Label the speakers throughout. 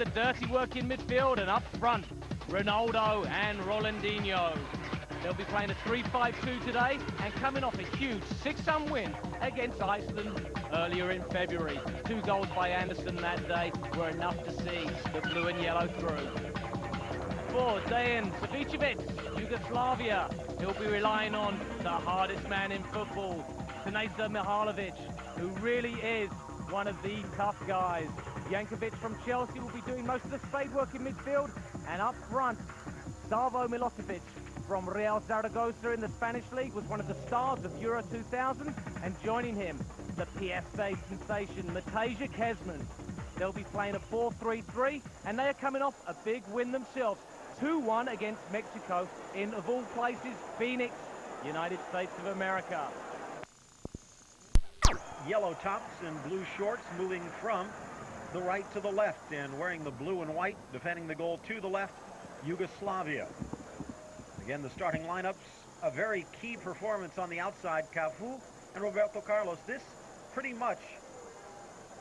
Speaker 1: The dirty work in midfield, and up front, Ronaldo and Ronaldinho. They'll be playing a 3-5-2 today and coming off a huge 6-1 win against Iceland earlier in February. 2 goals by Anderson that day were enough to see the blue and yellow through. For Dejan Savicevic, Yugoslavia, he'll be relying on the hardest man in football, Mihajlovic, who really is one of the tough guys. Jankovic from Chelsea will be doing most of the spade work in midfield, and up front, Savo Milosevic from Real Zaragoza in the Spanish League was one of the stars of Euro 2000, and joining him, the PSA sensation, Matej Kezman. They'll be playing a 4-3-3, and they are coming off a big win themselves, 2-1 against Mexico in, of all places, Phoenix, United States of America.
Speaker 2: Yellow tops and blue shorts moving from the right to the left, and wearing the blue and white, defending the goal to the left, Yugoslavia. Again, the starting lineups, a very key performance on the outside, Cafu and Roberto Carlos. This pretty much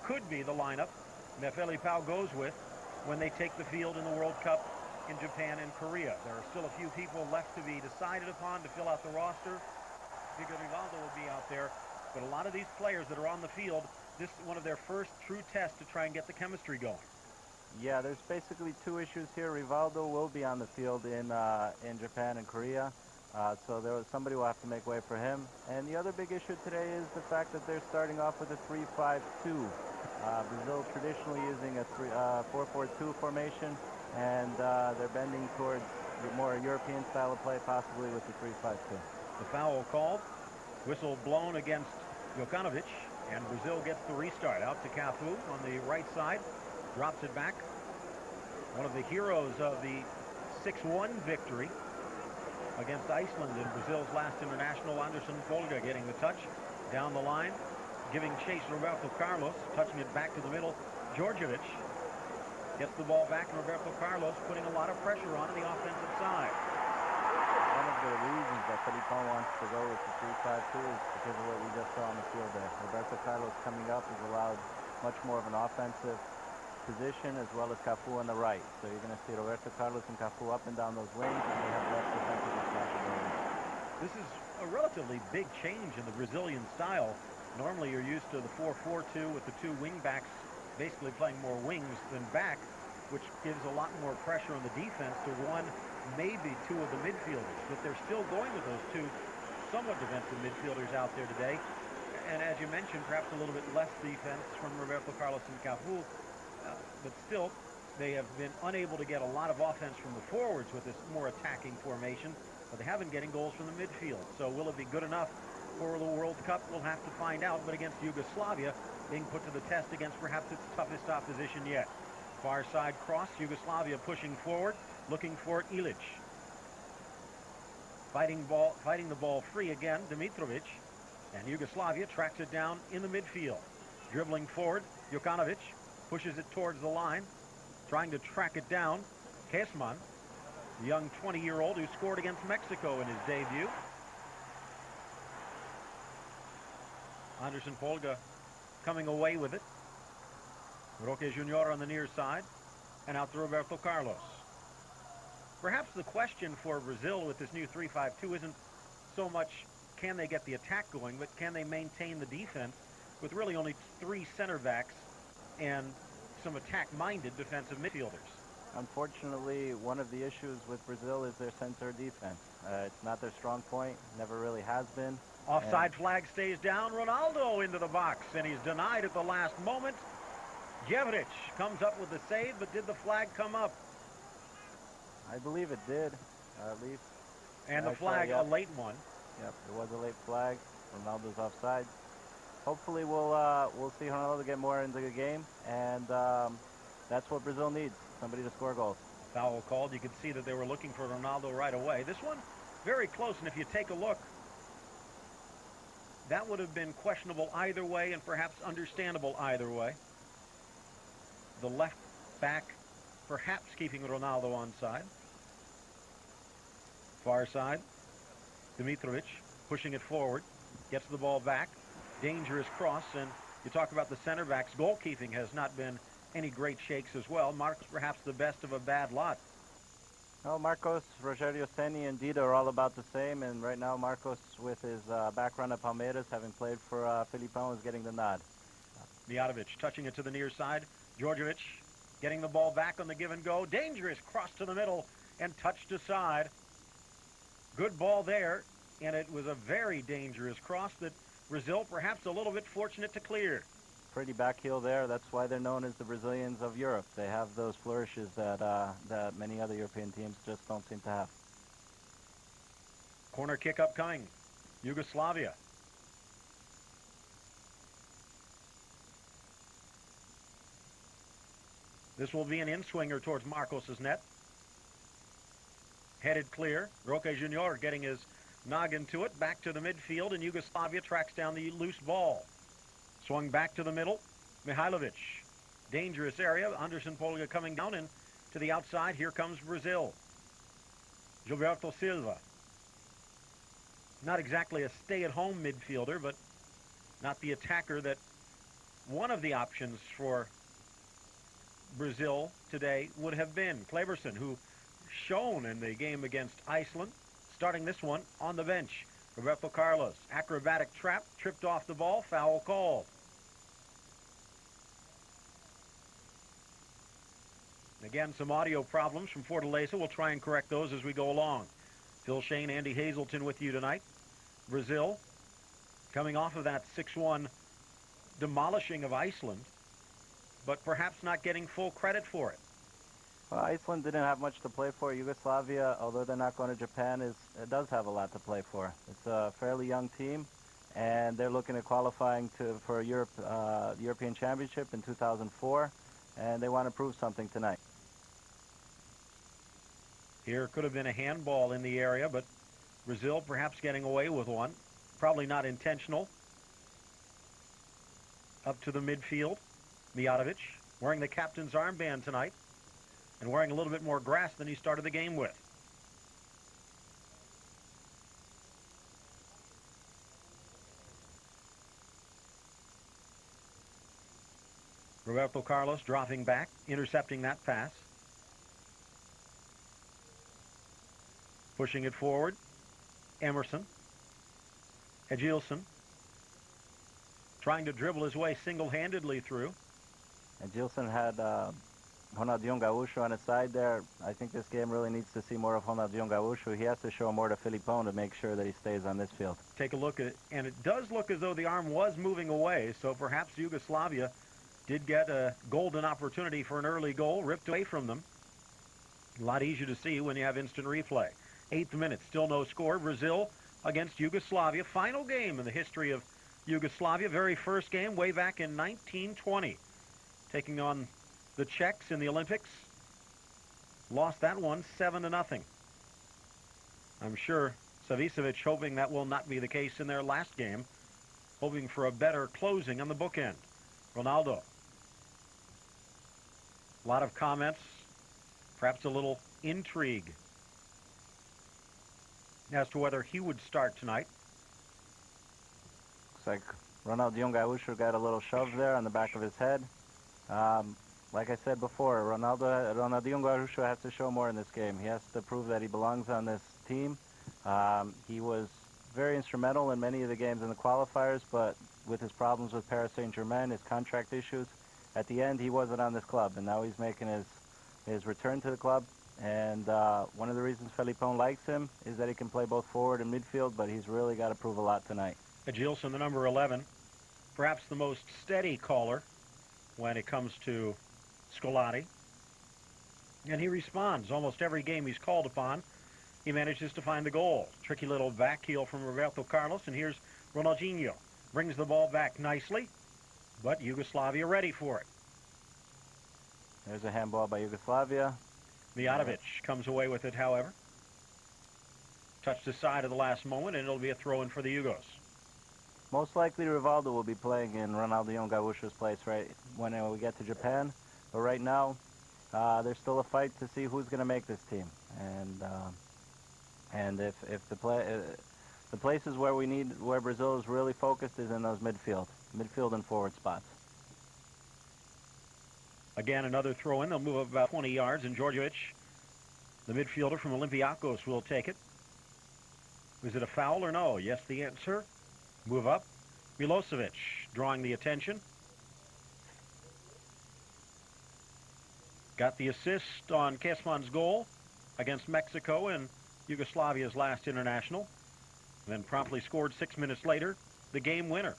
Speaker 2: could be the lineup that Felipao goes with when they take the field in the World Cup in Japan and Korea. There are still a few people left to be decided upon to fill out the roster. Figure Ronaldo will be out there, but a lot of these players that are on the field, this is one of their first true tests to try and get the chemistry going.
Speaker 3: Yeah, there's basically 2 issues here. Rivaldo will be on the field in Japan and Korea, so somebody will have to make way for him. And the other big issue today is the fact that they're starting off with a 3-5-2. Brazil traditionally using a 4-4-2 formation, and they're bending towards the more European style of play, possibly with the 3-5-2.
Speaker 2: The foul called, whistle blown against Jokanovic, and Brazil gets the restart. Out to Cafu on the right side, drops it back. One of the heroes of the 6-1 victory against Iceland in Brazil's last international, Anderson Folga getting the touch down the line, giving chase Roberto Carlos, touching it back to the middle. Djordjevic gets the ball back, and Roberto Carlos putting a lot of pressure on the offensive side.
Speaker 3: One of the reasons that Felipao wants to go with the 3-5-2 is because of what we just saw on the field there. Roberto Carlos coming up has allowed much more of an offensive position, as well as Cafu on the right. So you're going to see Roberto Carlos and Cafu up and down those wings, and they have less defensive responsibility.
Speaker 2: This is a relatively big change in the Brazilian style. Normally you're used to the 4-4-2 with the 2 wing backs basically playing more wings than back, which gives a lot more pressure on the defense to 1, maybe 2 of the midfielders. But they're still going with those 2 somewhat defensive midfielders out there today. And as you mentioned, perhaps a little bit less defense from Roberto Carlos and Cafu. But still, they have been unable to get a lot of offense from the forwards with this more attacking formation, but they have been getting goals from the midfield. So will it be good enough for the World Cup? We'll have to find out. But against Yugoslavia, being put to the test against perhaps its toughest opposition yet. Far side cross, Yugoslavia pushing forward, looking for Ilic. Fighting the ball free again, Dimitrovic, and Yugoslavia tracks it down in the midfield. Dribbling forward, Jokanovic pushes it towards the line, trying to track it down. Kezman, the young 20-year-old who scored against Mexico in his debut. Anderson Folga coming away with it. Roque Jr. on the near side, and out to Roberto Carlos. Perhaps the question for Brazil with this new 3-5-2 isn't so much can they get the attack going, but can they maintain the defense with really only 3 center backs and some attack-minded defensive midfielders.
Speaker 3: Unfortunately, one of the issues with Brazil is their center defense. It's not their strong point, never really has been.
Speaker 2: Offside flag stays down. Ronaldo into the box, and he's denied at the last moment. Djordjevic comes up with the save, but did the flag come up?
Speaker 3: I believe it did, at least.
Speaker 2: And the flag, a late one.
Speaker 3: Yep, it was a late flag. Ronaldo's offside. Hopefully we'll see Ronaldo get more into the game, and that's what Brazil needs, somebody to score goals.
Speaker 2: Foul called. You could see that they were looking for Ronaldo right away. This one, very close, and if you take a look, that would have been questionable either way and perhaps understandable either way. The left back perhaps keeping Ronaldo onside. Far side, Dimitrovic pushing it forward, gets the ball back. Dangerous cross, and you talk about the center backs. Goalkeeping has not been any great shakes as well. Marcos perhaps the best of a bad lot.
Speaker 3: Well, Marcos, Rogerio Ceni, and Dida are all about the same, and right now Marcos, with his background at Palmeiras, having played for Filipão, is getting the nod.
Speaker 2: Mihajlovic touching it to the near side. Djordjevic getting the ball back on the give and go. Dangerous cross to the middle and touched aside. Good ball there, and it was a very dangerous cross that Brazil perhaps a little bit fortunate to clear.
Speaker 3: Pretty back heel there. That's why they're known as the Brazilians of Europe. They have those flourishes that that many other European teams just don't seem to have.
Speaker 2: Corner kick upcoming. Yugoslavia. This will be an in-swinger towards Marcos' net. Headed clear. Roque Junior getting his noggin to it. Back to the midfield, and Yugoslavia tracks down the loose ball. Swung back to the middle. Mihajlovic. Dangerous area. Anderson Polga coming down, and to the outside. Here comes Brazil. Roberto Silva. Not exactly a stay-at-home midfielder, but not the attacker that one of the options for Brazil today would have been. Kleberson, who shone in the game against Iceland, starting this one on the bench. Roberto Carlos, acrobatic trap, tripped off the ball, foul called. Again, some audio problems from Fortaleza. We'll try and correct those as we go along. Phil Shane, Andy Hazelton with you tonight. Brazil coming off of that 6-1 demolishing of Iceland, but perhaps not getting full credit for it.
Speaker 3: Well, Iceland didn't have much to play for. Yugoslavia, although they're not going to Japan, does have a lot to play for. It's a fairly young team, and they're looking at qualifying for the European Championship in 2004, and they want to prove something tonight.
Speaker 2: Here could have been a handball in the area, but Brazil perhaps getting away with one. Probably not intentional. Up to the midfield. Mihajlovic wearing the captain's armband tonight and wearing a little bit more grass than he started the game with. Roberto Carlos dropping back, intercepting that pass. Pushing it forward. Emerson. Edgilson trying to dribble his way single-handedly through.
Speaker 3: And Gilson had Ronaldinho Gaúcho on his side there. I think this game really needs to see more of Ronaldinho Gaúcho. He has to show more to Filipão to make sure that he stays on this field.
Speaker 2: Take a look at it, and it does look as though the arm was moving away, so perhaps Yugoslavia did get a golden opportunity for an early goal, ripped away from them. A lot easier to see when you have instant replay. 8th minute, still no score. Brazil against Yugoslavia. Final game in the history of Yugoslavia. Very first game way back in 1920. Taking on the Czechs in the Olympics. Lost that one 7-0. I'm sure Savicevic hoping that will not be the case in their last game. Hoping for a better closing on the bookend. Ronaldo. A lot of comments. Perhaps a little intrigue as to whether he would start tonight.
Speaker 3: Looks like Ronaldinho Gaúcho got a little shove there on the back of his head. Like I said before, Ronaldinho Gaúcho has to show more in this game. He has to prove that he belongs on this team. He was very instrumental in many of the games in the qualifiers, but with his problems with Paris Saint-Germain, his contract issues, at the end he wasn't on this club, and now he's making his return to the club. And one of the reasons Filipão likes him is that he can play both forward and midfield, but he's really got to prove a lot tonight.
Speaker 2: Edgilson, the number 11, perhaps the most steady caller when it comes to Scolari. And he responds almost every game he's called upon. He manages to find the goal. Tricky little back heel from Roberto Carlos, and here's Ronaldinho. Brings the ball back nicely, but Yugoslavia ready for it.
Speaker 3: There's a handball by Yugoslavia.
Speaker 2: Mihajlovic comes away with it, however. Touched aside at the last moment, and it'll be a throw-in for the Yugos.
Speaker 3: Most likely Rivaldo will be playing in Ronaldinho Gaúcho's place right when we get to Japan. But right now, there's still a fight to see who's going to make this team. And if the places where Brazil is really focused is in those midfield and forward spots.
Speaker 2: Again, another throw in. They'll move up about 20 yards, and Djordjevic, the midfielder from Olympiacos, will take it. Was it a foul or no? Yes, the answer. Move up. Milosevic drawing the attention. Got the assist on Kesman's goal against Mexico in Yugoslavia's last international. Then promptly scored 6 minutes later, the game winner.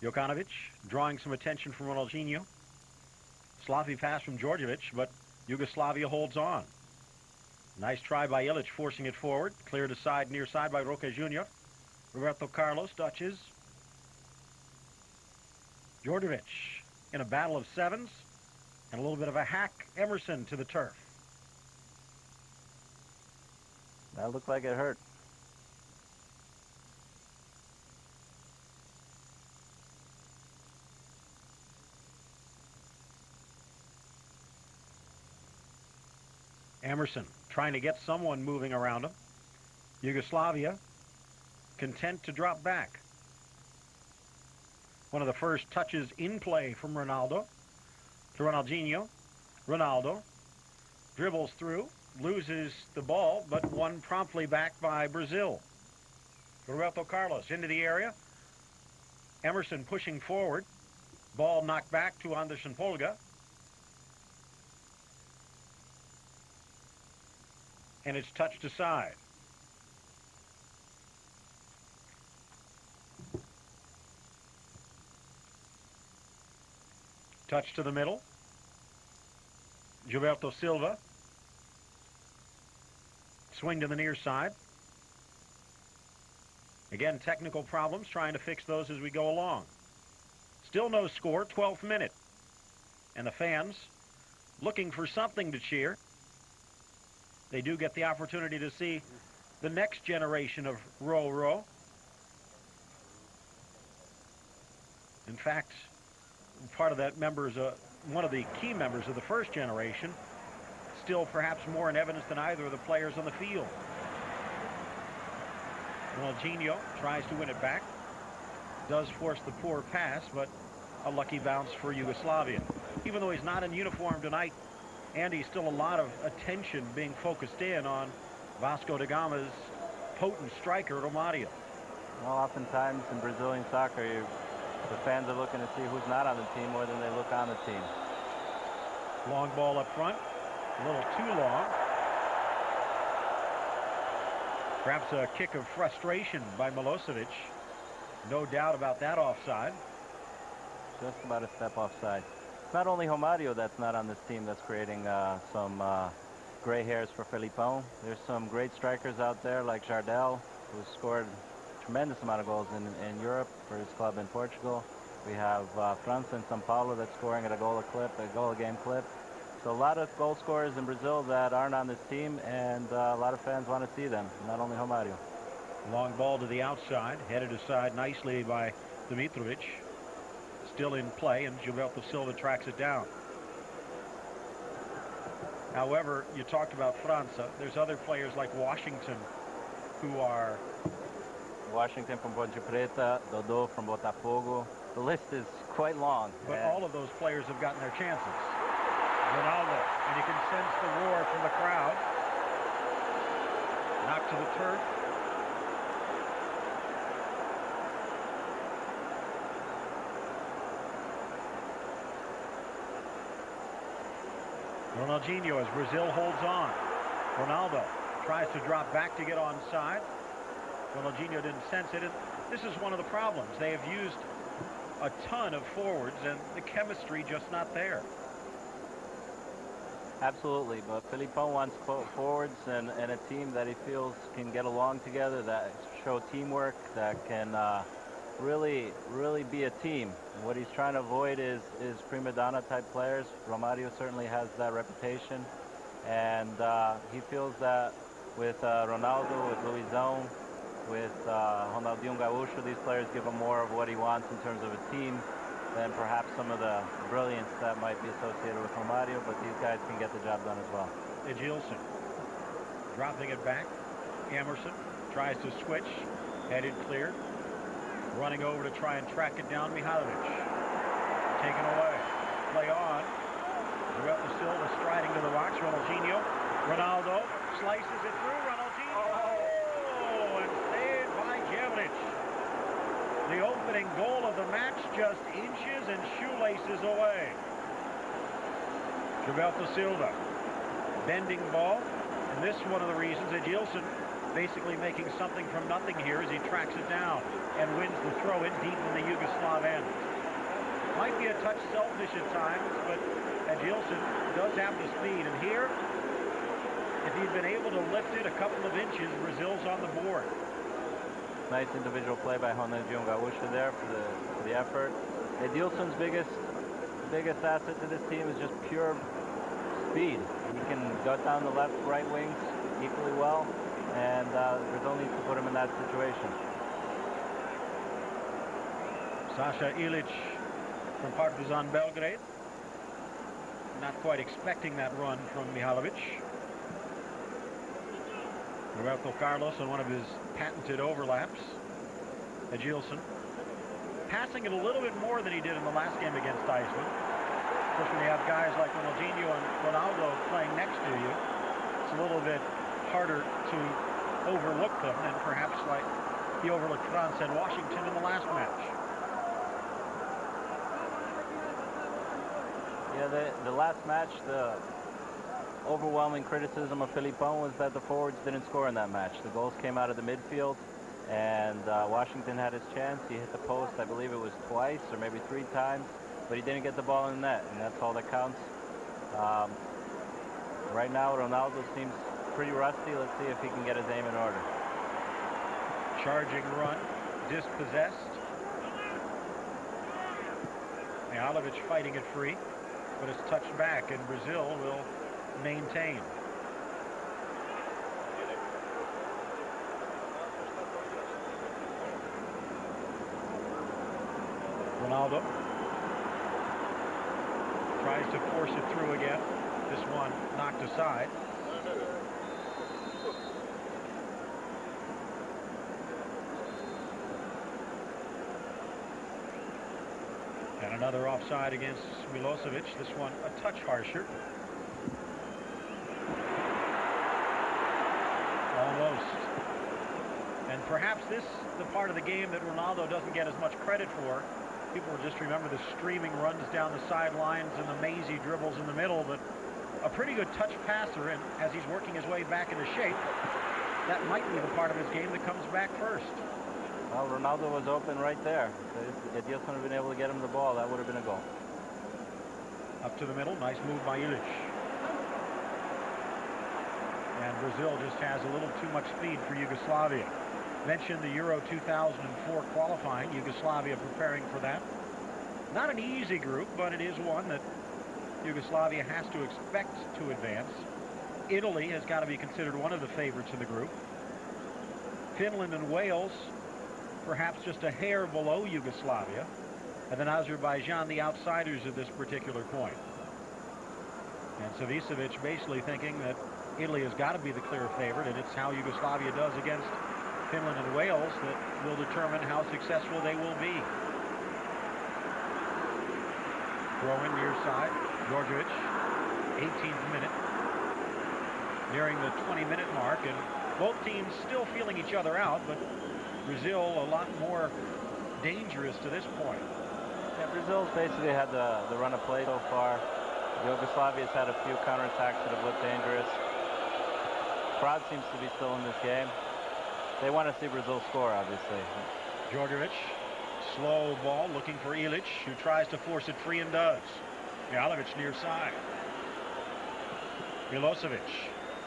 Speaker 2: Jokanovic drawing some attention from Ronaldinho. Sloppy pass from Djordjevic, but Yugoslavia holds on. Nice try by Ilic, forcing it forward. Cleared aside, near side by Roque Jr. Roberto Carlos touches. Djordjevic in a battle of sevens. And a little bit of a hack. Emerson to the turf.
Speaker 3: That looked like it hurt.
Speaker 2: Emerson trying to get someone moving around him. Yugoslavia content to drop back. One of the first touches in play from Ronaldo to Ronaldinho. Ronaldo dribbles through, loses the ball, but won promptly back by Brazil. Roberto Carlos into the area. Emerson pushing forward. Ball knocked back to Anderson Polga. And it's touched aside. Touch to the middle. Gilberto Silva. Swing to the near side. Again, technical problems, trying to fix those as we go along. Still no score, 12th minute. And the fans looking for something to cheer. They do get the opportunity to see the next generation of Ro-Ro. In fact, part of that member is one of the key members of the first generation, still perhaps more in evidence than either of the players on the field. Ronaldinho tries to win it back, does force the poor pass, but a lucky bounce for Yugoslavia. Even though he's not in uniform tonight, Andy, still a lot of attention being focused in on Vasco da Gama's potent striker, Romario.
Speaker 3: Well, oftentimes in Brazilian soccer, the fans are looking to see who's not on the team more than they look on the team.
Speaker 2: Long ball up front, a little too long. Perhaps a kick of frustration by Milosevic. No doubt about that offside.
Speaker 3: Just about a step offside. It's not only Romario that's not on this team that's creating some gray hairs for Felipão. There's some great strikers out there like Jardel, who scored a tremendous amount of goals in Europe for his club in Portugal. We have França in São Paulo that's scoring at a goal a game clip. So a lot of goal scorers in Brazil that aren't on this team, and a lot of fans want to see them, not only Romario.
Speaker 2: Long ball to the outside, headed aside nicely by Dimitrovic. Still in play, and Gilberto Silva tracks it down. However, you talked about França. There's other players like Washington who are...
Speaker 3: Washington from Ponte Preta, Dodô from Botafogo. The list is quite long.
Speaker 2: But all of those players have gotten their chances. Ronaldo, and you can sense the roar from the crowd. Knocked to the turf. Ronaldinho as Brazil holds on. Ronaldo tries to drop back to get onside. Ronaldinho didn't sense it. And this is one of the problems. They have used a ton of forwards, and the chemistry just not there.
Speaker 3: Absolutely, but Felipão wants forwards and a team that he feels can get along together, that show teamwork, that can really be a team. What he's trying to avoid is prima donna type players. Romario certainly has that reputation, and he feels that with Ronaldo, with Luizão, with Ronaldinho Gaúcho, these players give him more of what he wants in terms of a team than perhaps some of the brilliance that might be associated with Romario, but these guys can get the job done as well.
Speaker 2: Edilson dropping it back. Emerson tries to switch, headed clear. Running over to try and track it down, Mihajlovic. taken away. Play on. Roberto Silva striding to the box. Ronaldinho. Ronaldo slices it through. Ronaldinho. Oh, and saved by Djalminha. The opening goal of the match, just inches and shoelaces away. Roberto Silva. Bending ball. And this is one of the reasons that Gilson basically making something from nothing here as he tracks it down and wins the throw-in deep in the Yugoslav end. Might be a touch selfish at times, but Gilson does have the speed. And here, if he'd been able to lift it a couple of inches, Brazil's on the board.
Speaker 3: Nice individual play by Ronaldinho there for the effort. Edilson's biggest asset to this team is just pure speed. He can go down the left, right wings equally well, and Brazil needs to put him in that situation.
Speaker 2: Sasha Ilic from Partizan Belgrade. Not quite expecting that run from Mihajlovic. Roberto Carlos on one of his patented overlaps. Gilson passing it a little bit more than he did in the last game against Iceland. Of course, when you have guys like Ronaldinho and Ronaldo playing next to you, it's a little bit harder to overlook them than perhaps like he overlooked France and Washington in the last match.
Speaker 3: Yeah, the last match, the overwhelming criticism of Filipão was that the forwards didn't score in that match. The goals came out of the midfield, and Washington had his chance. He hit the post, I believe it was twice or maybe 3 times, but he didn't get the ball in the net, and that's all that counts. Right now, Ronaldo seems pretty rusty. Let's see if he can get his aim in order.
Speaker 2: Charging run, dispossessed. Mihajlovic fighting it free, but it's touched back, and Brazil will maintain. Ronaldo tries to force it through again. This one knocked aside. And another offside against Milosevic. This one a touch harsher. Almost. And perhaps this is the part of the game that Ronaldo doesn't get as much credit for. People will just remember the streaming runs down the sidelines and the mazy dribbles in the middle, but a pretty good touch passer, and as he's working his way back into shape, that might be the part of his game that comes back first.
Speaker 3: Well, Ronaldo was open right there. If Edilson had been able to get him the ball, that would have been a goal.
Speaker 2: Up to the middle, nice move by Ilic. And Brazil just has a little too much speed for Yugoslavia. Mentioned the Euro 2004 qualifying, Yugoslavia preparing for that. Not an easy group, but it is one that Yugoslavia has to expect to advance. Italy has got to be considered one of the favorites in the group. Finland and Wales, perhaps just a hair below Yugoslavia. And then Azerbaijan, the outsiders at this particular point. And Savicevic basically thinking that Italy has got to be the clear favorite, and it's how Yugoslavia does against Finland and Wales that will determine how successful they will be. Throw in near side. Djordjevic, 18th minute. Nearing the 20-minute mark, and both teams still feeling each other out, but Brazil a lot more dangerous to this point.
Speaker 3: Yeah, Brazil's basically had the run of play so far. Yugoslavia's had a few counterattacks that have looked dangerous. Crowd seems to be still in this game. They want to see Brazil score, obviously.
Speaker 2: Djordjevic, slow ball, looking for Ilic, who tries to force it free and does. Mihajlovic near side. Milosevic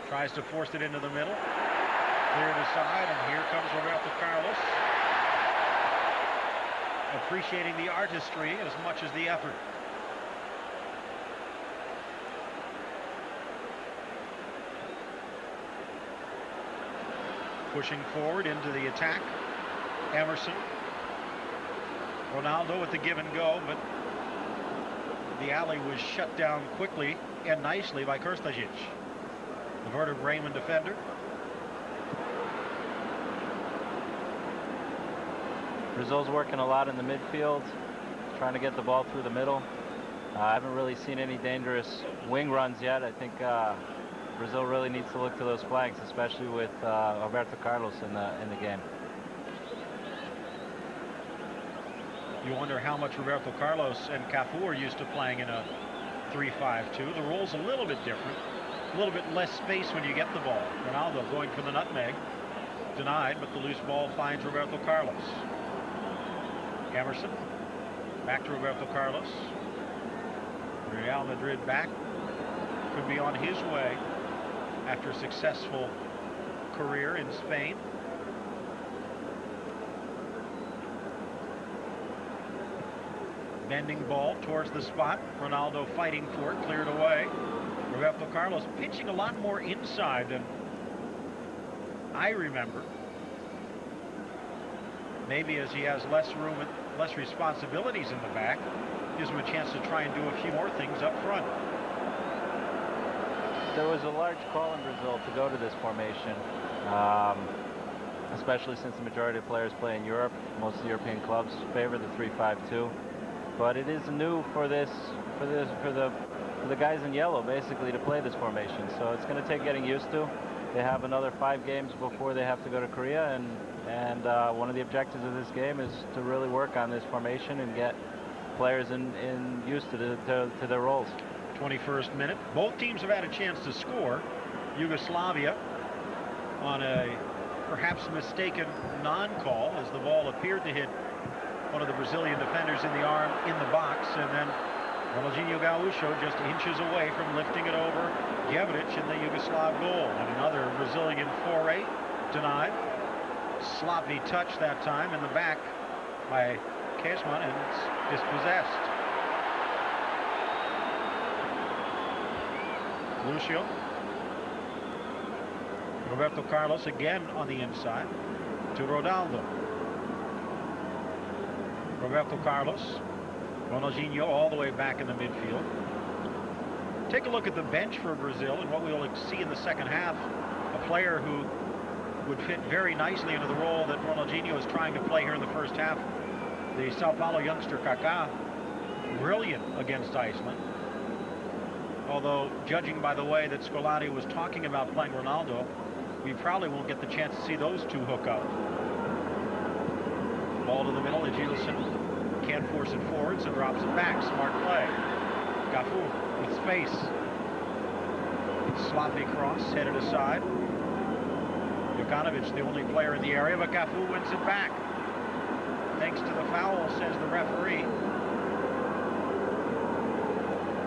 Speaker 2: tries to force it into the middle. Cleared aside, and here comes Roberto Carlos. Appreciating the artistry as much as the effort. Pushing forward into the attack. Emerson. Ronaldo with the give and go, but the alley was shut down quickly and nicely by Krstajic, the Werder Bremen defender.
Speaker 3: Brazil's working a lot in the midfield, trying to get the ball through the middle. I haven't really seen any dangerous wing runs yet. I think Brazil really needs to look to those flanks, especially with Roberto Carlos in the game.
Speaker 2: You wonder how much Roberto Carlos and Cafu are used to playing in a 3-5-2. The role's a little bit different. A little bit less space when you get the ball. Ronaldo going for the nutmeg. Denied, but the loose ball finds Roberto Carlos. Emerson. Back to Roberto Carlos. Real Madrid back. Could be on his way after a successful career in Spain. Bending ball towards the spot. Ronaldo fighting for it, cleared away. Roberto Carlos pitching a lot more inside than I remember. Maybe as he has less room and less responsibilities in the back, gives him a chance to try and do a few more things up front.
Speaker 3: There was a large call in Brazil to go to this formation, especially since the majority of players play in Europe. Most of the European clubs favor the 3-5-2. But it is new for the guys in yellow, basically, to play this formation. So it's going to take getting used to. They have another 5 games before they have to go to Korea, and one of the objectives of this game is to really work on this formation and get players used to their roles.
Speaker 2: 21st minute. Both teams have had a chance to score. Yugoslavia on a perhaps mistaken non-call as the ball appeared to hit one of the Brazilian defenders in the arm in the box, and then Ronaldinho just inches away from lifting it over Djevric in the Yugoslav goal. And another Brazilian foray denied. Sloppy touch that time in the back by Kesman, and it's dispossessed. Lucio. Roberto Carlos again on the inside to Ronaldo. Roberto Carlos. Ronaldinho all the way back in the midfield. Take a look at the bench for Brazil and what we'll see in the second half. A player who would fit very nicely into the role that Ronaldinho is trying to play here in the first half. The Sao Paulo youngster Kaká, brilliant against Iceland. Although, judging by the way that Scolari was talking about playing Ronaldo, we probably won't get the chance to see those two hook up. Ball to the middle, Edilson can't force it forward, so drops it back. Smart play. Cafu with space. Sloppy cross, headed aside. Jokanovic, the only player in the area, but Cafu wins it back. Thanks to the foul, says the referee.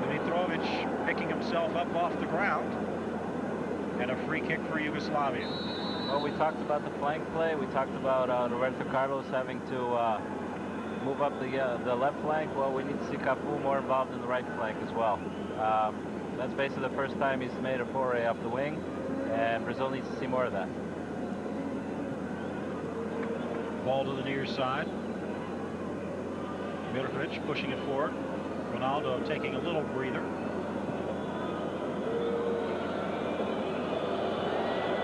Speaker 2: Dimitrovic picking himself up off the ground. And a free kick for Yugoslavia.
Speaker 3: Well, we talked about the flank play. We talked about Roberto Carlos having to move up the left flank. Well, we need to see Cafu more involved in the right flank as well. That's basically the first time he's made a foray up the wing, and Brazil needs to see more of that.
Speaker 2: Ball to the near side. Mihajlovic pushing it forward. Ronaldo taking a little breather.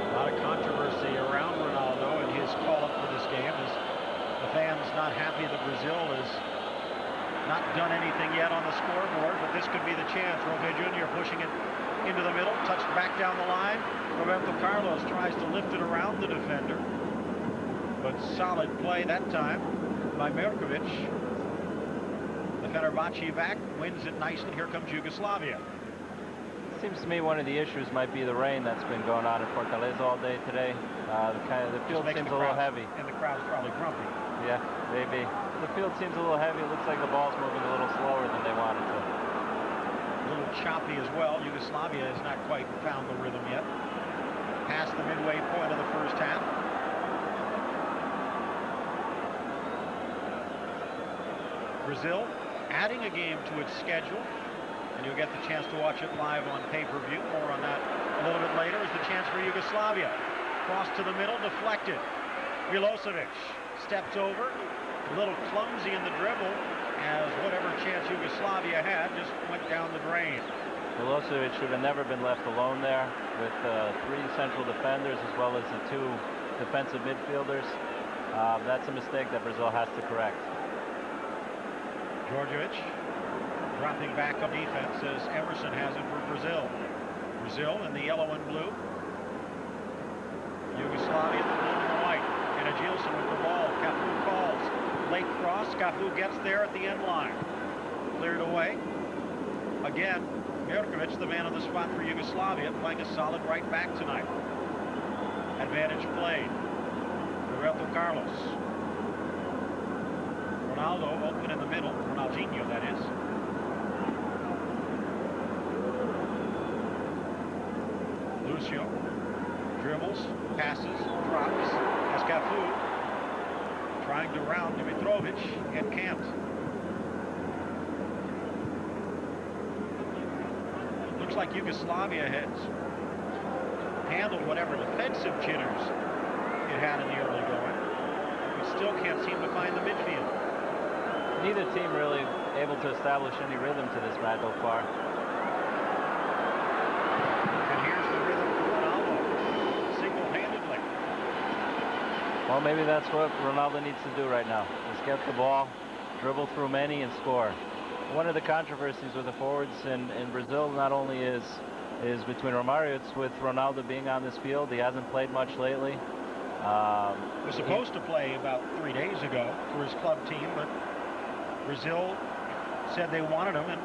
Speaker 2: A lot of controversy around Ronaldo and his call-up for this game, as the fans not happy that Brazil has not done anything yet on the scoreboard, but this could be the chance. Roque Jr. pushing it into the middle, touched back down the line. Roberto Carlos tries to lift it around the defender, but solid play that time by Mirkovic. The Fenerbahce back wins it nicely. Here comes Yugoslavia.
Speaker 3: Seems to me one of the issues might be the rain that's been going on in Fortaleza all day today. The field seems a little heavy.
Speaker 2: And the crowd's probably grumpy.
Speaker 3: Yeah, maybe. The field seems a little heavy. It looks like the ball's moving a little slower than they want it to.
Speaker 2: A little choppy as well. Yugoslavia has not quite found the rhythm yet. Past the midway point of the first half. Brazil adding a game to its schedule. And you'll get the chance to watch it live on pay-per-view. More on that a little bit later. Is the chance for Yugoslavia. Cross to the middle, deflected. Milosevic stepped over. A little clumsy in the dribble, as whatever chance Yugoslavia had just went down the drain.
Speaker 3: Milosevic should have never been left alone there with 3 central defenders as well as the 2 defensive midfielders. That's a mistake that Brazil has to correct.
Speaker 2: Djordjevic dropping back on defense as Emerson has it for Brazil. Brazil in the yellow and blue. Yugoslavia in the blue and the white. And Agilson with the ball. Cafu calls. Late cross. Cafu gets there at the end line. Cleared away. Again, Mihajlovic, the man on the spot for Yugoslavia, playing a solid right back tonight. Advantage played. Roberto Carlos. Ronaldo open in the middle. Ronaldinho, that is. Lucio dribbles, passes, drops. As Cafu trying to round Dimitrovic and can't. Looks like Yugoslavia has handled whatever defensive jitters it had in the early going, but still can't seem to find the midfield.
Speaker 3: Neither team really able to establish any rhythm to this match so far.
Speaker 2: And here's the rhythm for Ronaldo, single-handedly.
Speaker 3: Well, maybe that's what Ronaldo needs to do right now. Just get the ball, dribble through many, and score. One of the controversies with the forwards in Brazil not only is between Romario, it's with Ronaldo being on this field. He hasn't played much lately.
Speaker 2: Was supposed to play about 3 days ago for his club team, but Brazil said they wanted him, and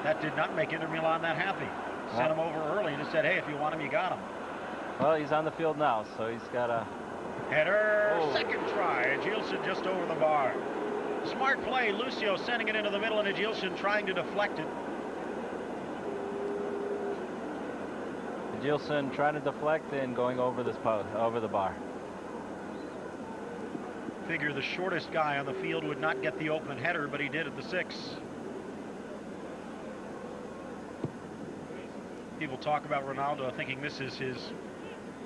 Speaker 2: that did not make Inter Milan that happy. Sent him over early and said, hey, if you want him, you got him.
Speaker 3: Well, he's on the field now, so he's got a...
Speaker 2: Header, second try. Agilson just over the bar. Smart play. Lucio sending it into the middle, and Agilson trying to deflect it.
Speaker 3: Agilson trying to deflect and going over this over the bar.
Speaker 2: Figure the shortest guy on the field would not get the open header, but he did at the 6. People talk about Ronaldo thinking this is his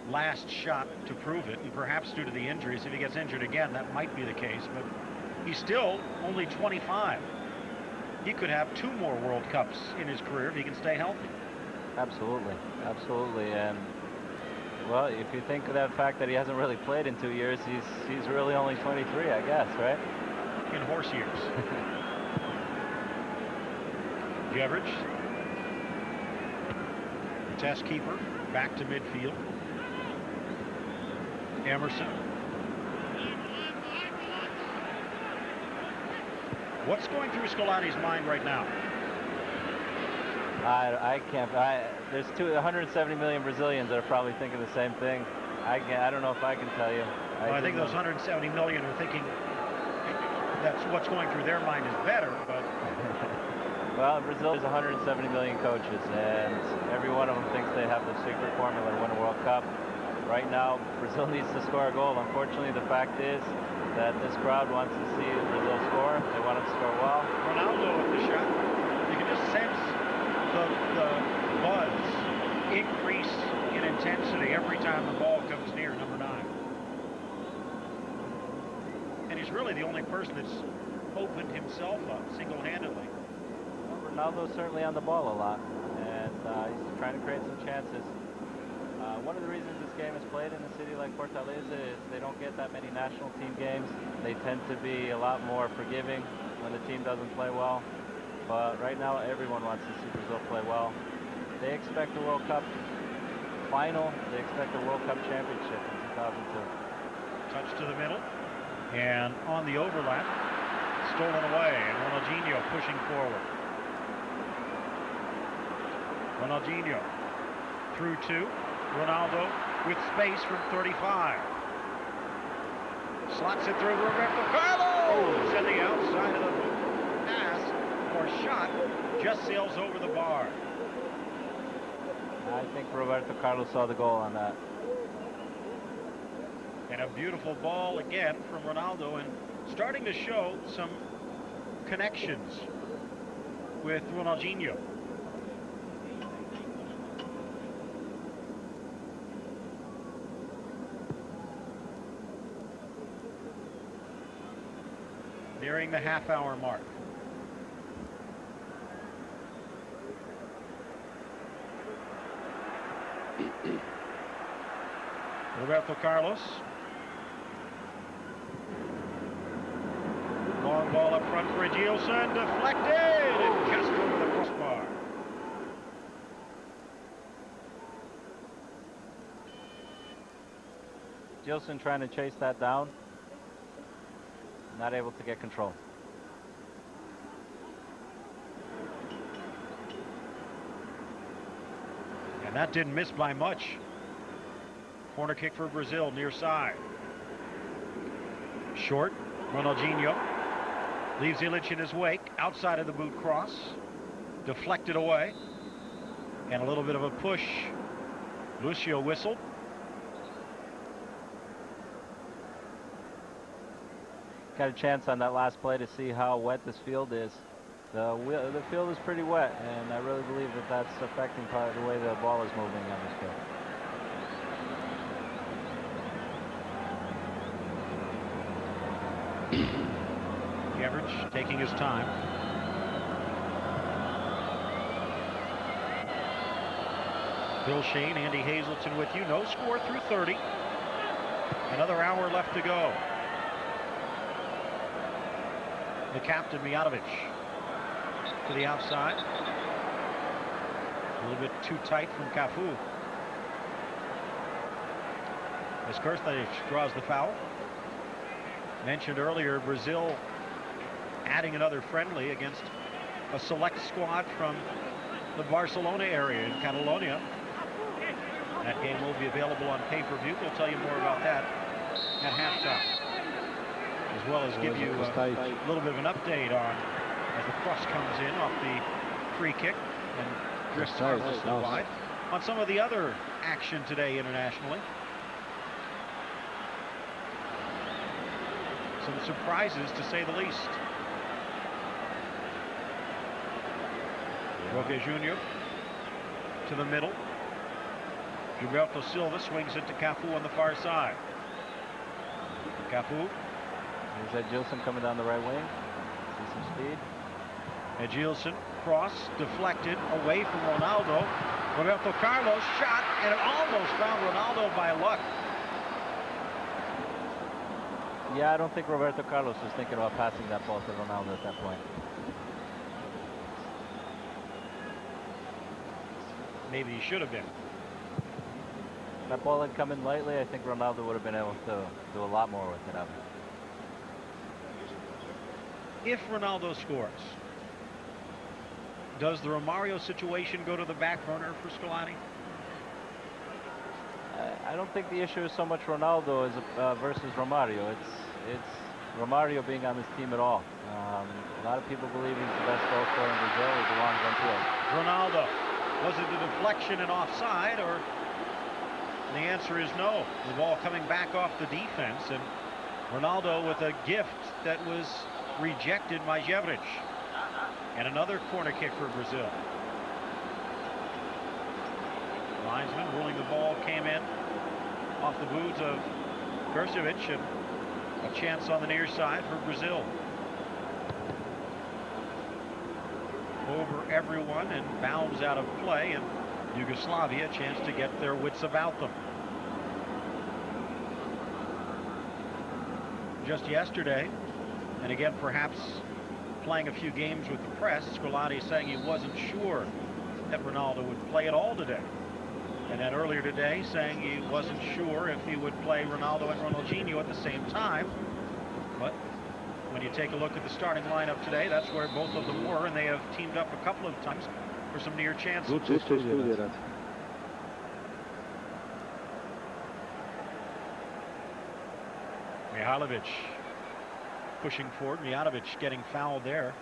Speaker 2: last shot to prove it, and perhaps due to the injuries, if he gets injured again, that might be the case, but he's still only 25. He could have 2 more World Cups in his career if he can stay healthy.
Speaker 3: Absolutely, absolutely, and well, if you think of that fact that he hasn't really played in 2 years, he's really only 23, I guess, right?
Speaker 2: In horse years. Djordjevic, the test keeper, back to midfield. Emerson. What's going through Scolari's mind right now?
Speaker 3: I can't. There's 170 million Brazilians that are probably thinking the same thing. I don't know if I can tell you.
Speaker 2: I think those 170 million are thinking that's what's going through their mind is better, but...
Speaker 3: Well, in Brazil, there's 170 million coaches, and every one of them thinks they have the secret formula to win a World Cup. Right now, Brazil needs to score a goal. Unfortunately, the fact is that this crowd wants to see Brazil score. They want to score well.
Speaker 2: Ronaldo with the shot. You can just sense the buzz increase in intensity every time the ball comes near number 9. And he's really the only person that's opened himself up single-handedly.
Speaker 3: Well, Ronaldo's certainly on the ball a lot, and he's trying to create some chances. One of the reasons this game is played in a city like Fortaleza is they don't get that many national team games. They tend to be a lot more forgiving when the team doesn't play well. But right now, everyone wants to see Brazil play well. They expect a World Cup final. They expect a World Cup championship in 2002.
Speaker 2: Touch to the middle. And on the overlap, stolen away. And Ronaldinho pushing forward. Ronaldinho through 2. Ronaldo with space from 35. Slots it through Roberto Carlos! And the outside of the pass or shot just sails over the bar.
Speaker 3: I think Roberto Carlos saw the goal on that.
Speaker 2: And a beautiful ball again from Ronaldo, and starting to show some connections with Ronaldinho. Nearing the half-hour mark. Roberto Carlos. Long ball up front for Gilson, deflected and just over the crossbar.
Speaker 3: Gilson trying to chase that down. Not able to get control.
Speaker 2: And that didn't miss by much. Corner kick for Brazil, near side. Short, Ronaldinho leaves Illich in his wake, outside of the boot cross. Deflected away. And a little bit of a push. Lucio whistled.
Speaker 3: Got a chance on that last play to see how wet this field is. The field is pretty wet, and I really believe that that's affecting part of the way the ball is moving on this field.
Speaker 2: Gevrich taking his time. Bill Shane, Andy Hazelton with you. No score through 30. Another hour left to go. The captain, Mihajlovic, to the outside. A little bit too tight from Cafu. As Krstić draws the foul. Mentioned earlier, Brazil adding another friendly against a select squad from the Barcelona area in Catalonia. That game will be available on pay-per-view. We'll tell you more about that at halftime, as well as give you a little bit of an update on as the cross comes in off the free kick and drifts harmlessly wide on some of the other action today internationally. Some surprises, to say the least. Roque Jr. to the middle. Roberto Silva swings it to Cafu on the far side. Cafu.
Speaker 3: There's that Gilson coming down the right wing. See some speed.
Speaker 2: Gilson cross deflected away from Ronaldo. Roberto Carlos shot, and it almost found Ronaldo by luck.
Speaker 3: Yeah, I don't think Roberto Carlos was thinking about passing that ball to Ronaldo at that point.
Speaker 2: Maybe he should have been.
Speaker 3: If that ball had come in lightly, I think Ronaldo would have been able to do a lot more with it.
Speaker 2: If Ronaldo scores, does the Romario situation go to the back burner for Scolari?
Speaker 3: I don't think the issue is so much Ronaldo as versus Romario. It's Romario being on this team at all. A lot of people believe he's the best goal scorer in Brazil. He belongs on field.
Speaker 2: Ronaldo, was it the deflection and offside, or? The answer is no. The ball coming back off the defense, and Ronaldo with a gift that was rejected by Gevrich. And another corner kick for Brazil. Linesman ruling the ball came in off the boot of Krstić, and a chance on the near side for Brazil. Over everyone and bounds out of play, and Yugoslavia a chance to get their wits about them. Just yesterday, and again perhaps playing a few games with the press, Scolari saying he wasn't sure that Ronaldo would play at all today. And then earlier today saying he wasn't sure if he would play Ronaldo and Ronaldinho at the same time. But when you take a look at the starting lineup today, that's where both of them were, and they have teamed up a couple of times for some near chances. Mihajlovic pushing forward. Mihajlovic getting fouled there.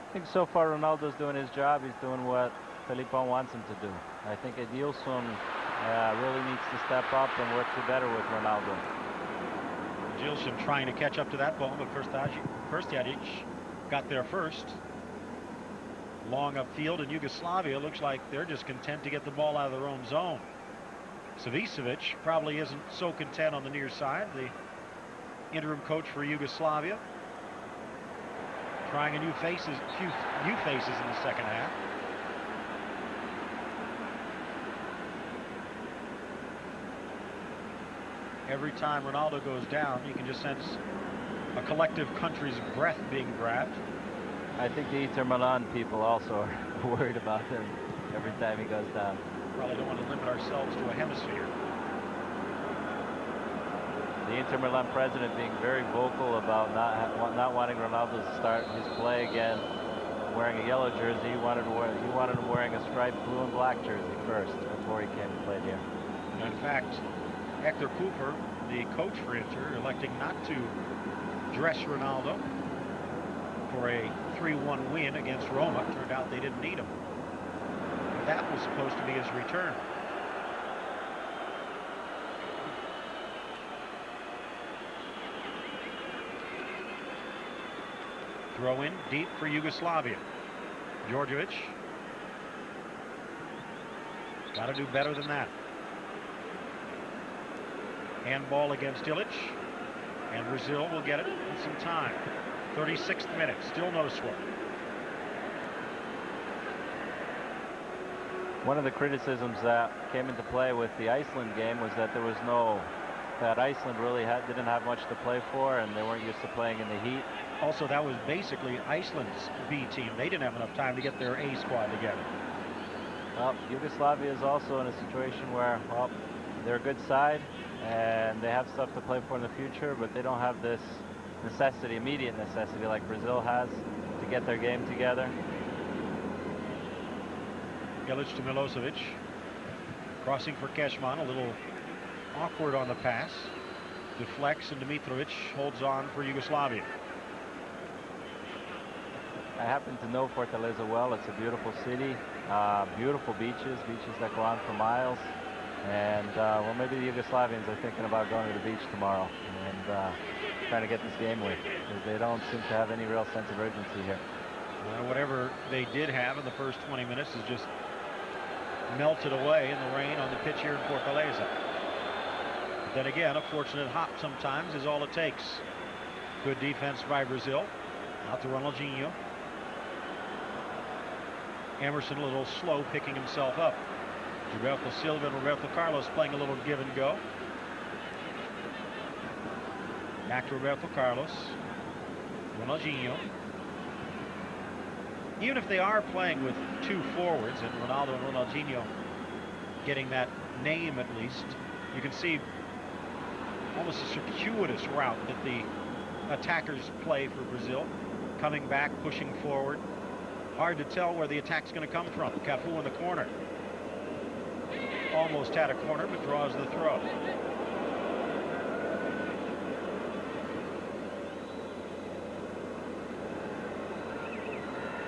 Speaker 3: I think so far Ronaldo's doing his job. He's doing what Felipão wants him to do. I think Edilson really needs to step up and work better with Ronaldo.
Speaker 2: Gilson trying to catch up to that ball, but Krstić got there first. Long upfield, and Yugoslavia looks like they're just content to get the ball out of their own zone. Savicevic probably isn't so content on the near side, the interim coach for Yugoslavia. Trying few new faces in the second half. Every time Ronaldo goes down, you can just sense a collective country's breath being grabbed.
Speaker 3: I think the Inter Milan people also are worried about him every time he goes down.
Speaker 2: Probably don't want to limit ourselves to a hemisphere.
Speaker 3: The Inter Milan president being very vocal about not wanting Ronaldo to start his play again wearing a yellow jersey. He wanted him wearing a striped blue and black jersey first before he came and played here.
Speaker 2: In fact, Hector Cooper, the coach for Inter, electing not to dress Ronaldo for a 3-1 win against Roma. Turned out they didn't need him. That was supposed to be his return. Throw in deep for Yugoslavia. Djordjevic. Got to do better than that. Handball against Ilic. And Brazil will get it in some time. 36th minute, still no score.
Speaker 3: One of the criticisms that came into play with the Iceland game was that Iceland really didn't have much to play for, and they weren't used to playing in the heat.
Speaker 2: Also, that was basically Iceland's B team. They didn't have enough time to get their A squad together.
Speaker 3: Well, Yugoslavia is also in a situation where, well, they're a good side, and they have stuff to play for in the future, but they don't have this necessity, immediate necessity like Brazil has to get their game together.
Speaker 2: Ilic to Milosevic. Crossing for Keshman, a little awkward on the pass. Deflects, and Dimitrovic holds on for Yugoslavia.
Speaker 3: I happen to know Fortaleza well. It's a beautiful city, beautiful beaches that go on for miles. And well, maybe the Yugoslavians are thinking about going to the beach tomorrow and trying to get this game win, because they don't seem to have any real sense of urgency here.
Speaker 2: Whatever they did have in the first 20 minutes is just melted away in the rain on the pitch here in Fortaleza. But then again, a fortunate hop sometimes is all it takes. Good defense by Brazil. Out to Ronaldinho. Emerson a little slow picking himself up. Roberto Silva and Roberto Carlos playing a little give and go. Back to Roberto Carlos. Ronaldinho. Even if they are playing with two forwards, and Ronaldo and Ronaldinho getting that name at least, you can see almost a circuitous route that the attackers play for Brazil. Coming back, pushing forward. Hard to tell where the attack's going to come from. Cafu in the corner. Almost had a corner, but draws the throw.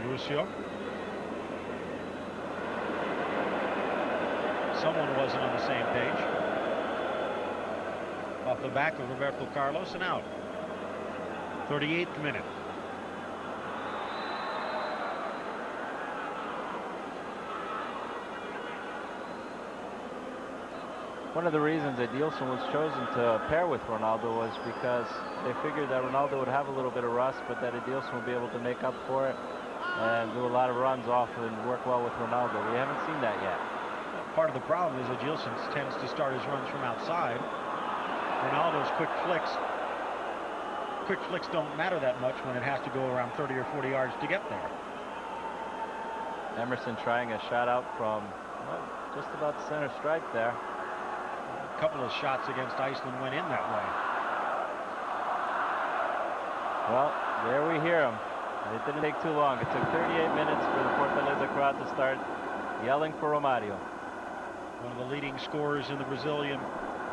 Speaker 2: Lucio. Someone wasn't on the same page. Off the back of Roberto Carlos and out. 38th minute.
Speaker 3: One of the reasons that Edilson was chosen to pair with Ronaldo was because they figured that Ronaldo would have a little bit of rust, but that Edilson would be able to make up for it and do a lot of runs off and work well with Ronaldo. We haven't seen that yet.
Speaker 2: Part of the problem is Edilson tends to start his runs from outside. Ronaldo's quick flicks don't matter that much when it has to go around 30 or 40 yards to get there.
Speaker 3: Emerson trying a shot out from just about the center stripe there.
Speaker 2: A couple of shots against Iceland went in that way.
Speaker 3: Well, there we hear him. It didn't take too long. It took 38 minutes for the Fortaleza crowd to start yelling for Romario.
Speaker 2: One of the leading scorers in the Brazilian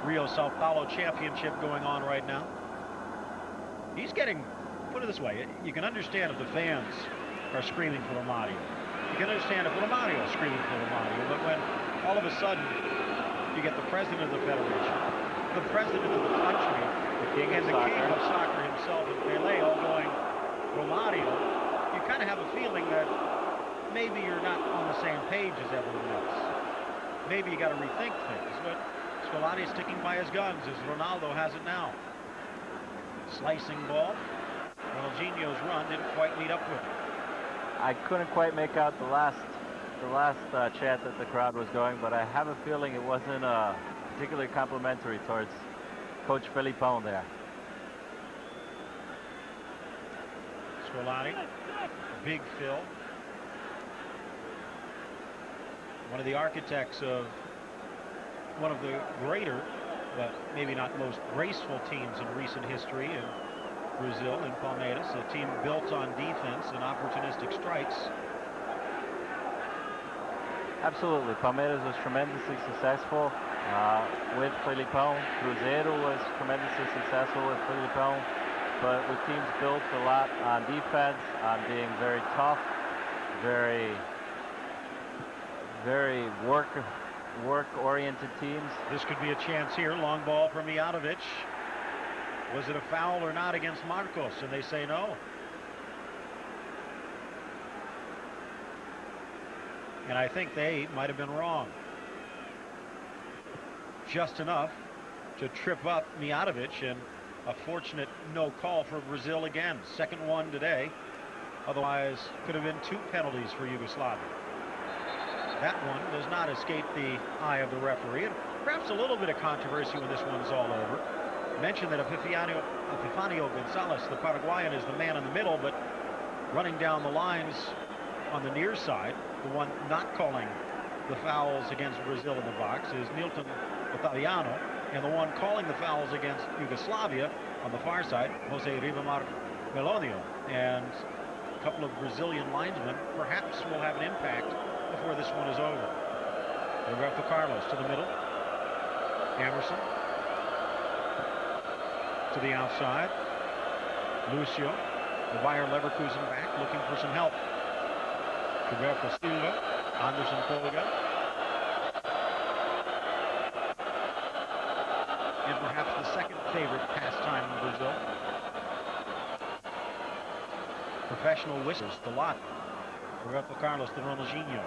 Speaker 2: Rio Sao Paulo championship going on right now. He's getting, put it this way, you can understand if the fans are screaming for Romario. You can understand if Romario is screaming for Romario, but when all of a sudden you get the president of the federation, the president of the country,
Speaker 3: king
Speaker 2: and the king of soccer himself, and Pelé all going Romario, you kind of have a feeling that maybe you're not on the same page as everyone else. Maybe you got to rethink things, but Scolari's sticking by his guns as Ronaldo has it now. Slicing ball. Ronaldinho's run didn't quite meet up with it.
Speaker 3: I couldn't quite make out the last chant that the crowd was going, but I have a feeling it wasn't particularly complimentary towards Coach Filipão there.
Speaker 2: Scolani, Big Phil, one of the architects of one of the greater, but maybe not most graceful teams in recent history in Brazil, in Palmeiras, a team built on defense and opportunistic strikes.
Speaker 3: Absolutely. Palmeiras was tremendously successful with Filipão. Cruzeiro was tremendously successful with Filipão. But with teams built a lot on defense, on being very tough, very work-oriented teams.
Speaker 2: This could be a chance here. Long ball from Mihajlovic. Was it a foul or not against Marcos? And they say no. And I think they might have been wrong. Just enough to trip up Mihajlovic, and a fortunate no call for Brazil again. Second one today. Otherwise, could have been 2 penalties for Yugoslavia. That one does not escape the eye of the referee. And perhaps a little bit of controversy when this one's all over. Mentioned that Epifanio Gonzalez, the Paraguayan, is the man in the middle, but running down the lines on the near side, the one not calling the fouls against Brazil in the box, is Nilton Italiano. And the one calling the fouls against Yugoslavia on the far side, Jose Ribamar Melonio. And a couple of Brazilian linesmen perhaps will have an impact before this one is over. Roberto Carlos to the middle. Emerson to the outside. Lucio, the Bayer Leverkusen back, looking for some help. Roberto Silva, Anderson Polga. And perhaps the second favorite pastime in Brazil. Professional whistles, the lot. Roberto Carlos, the Ronaldinho.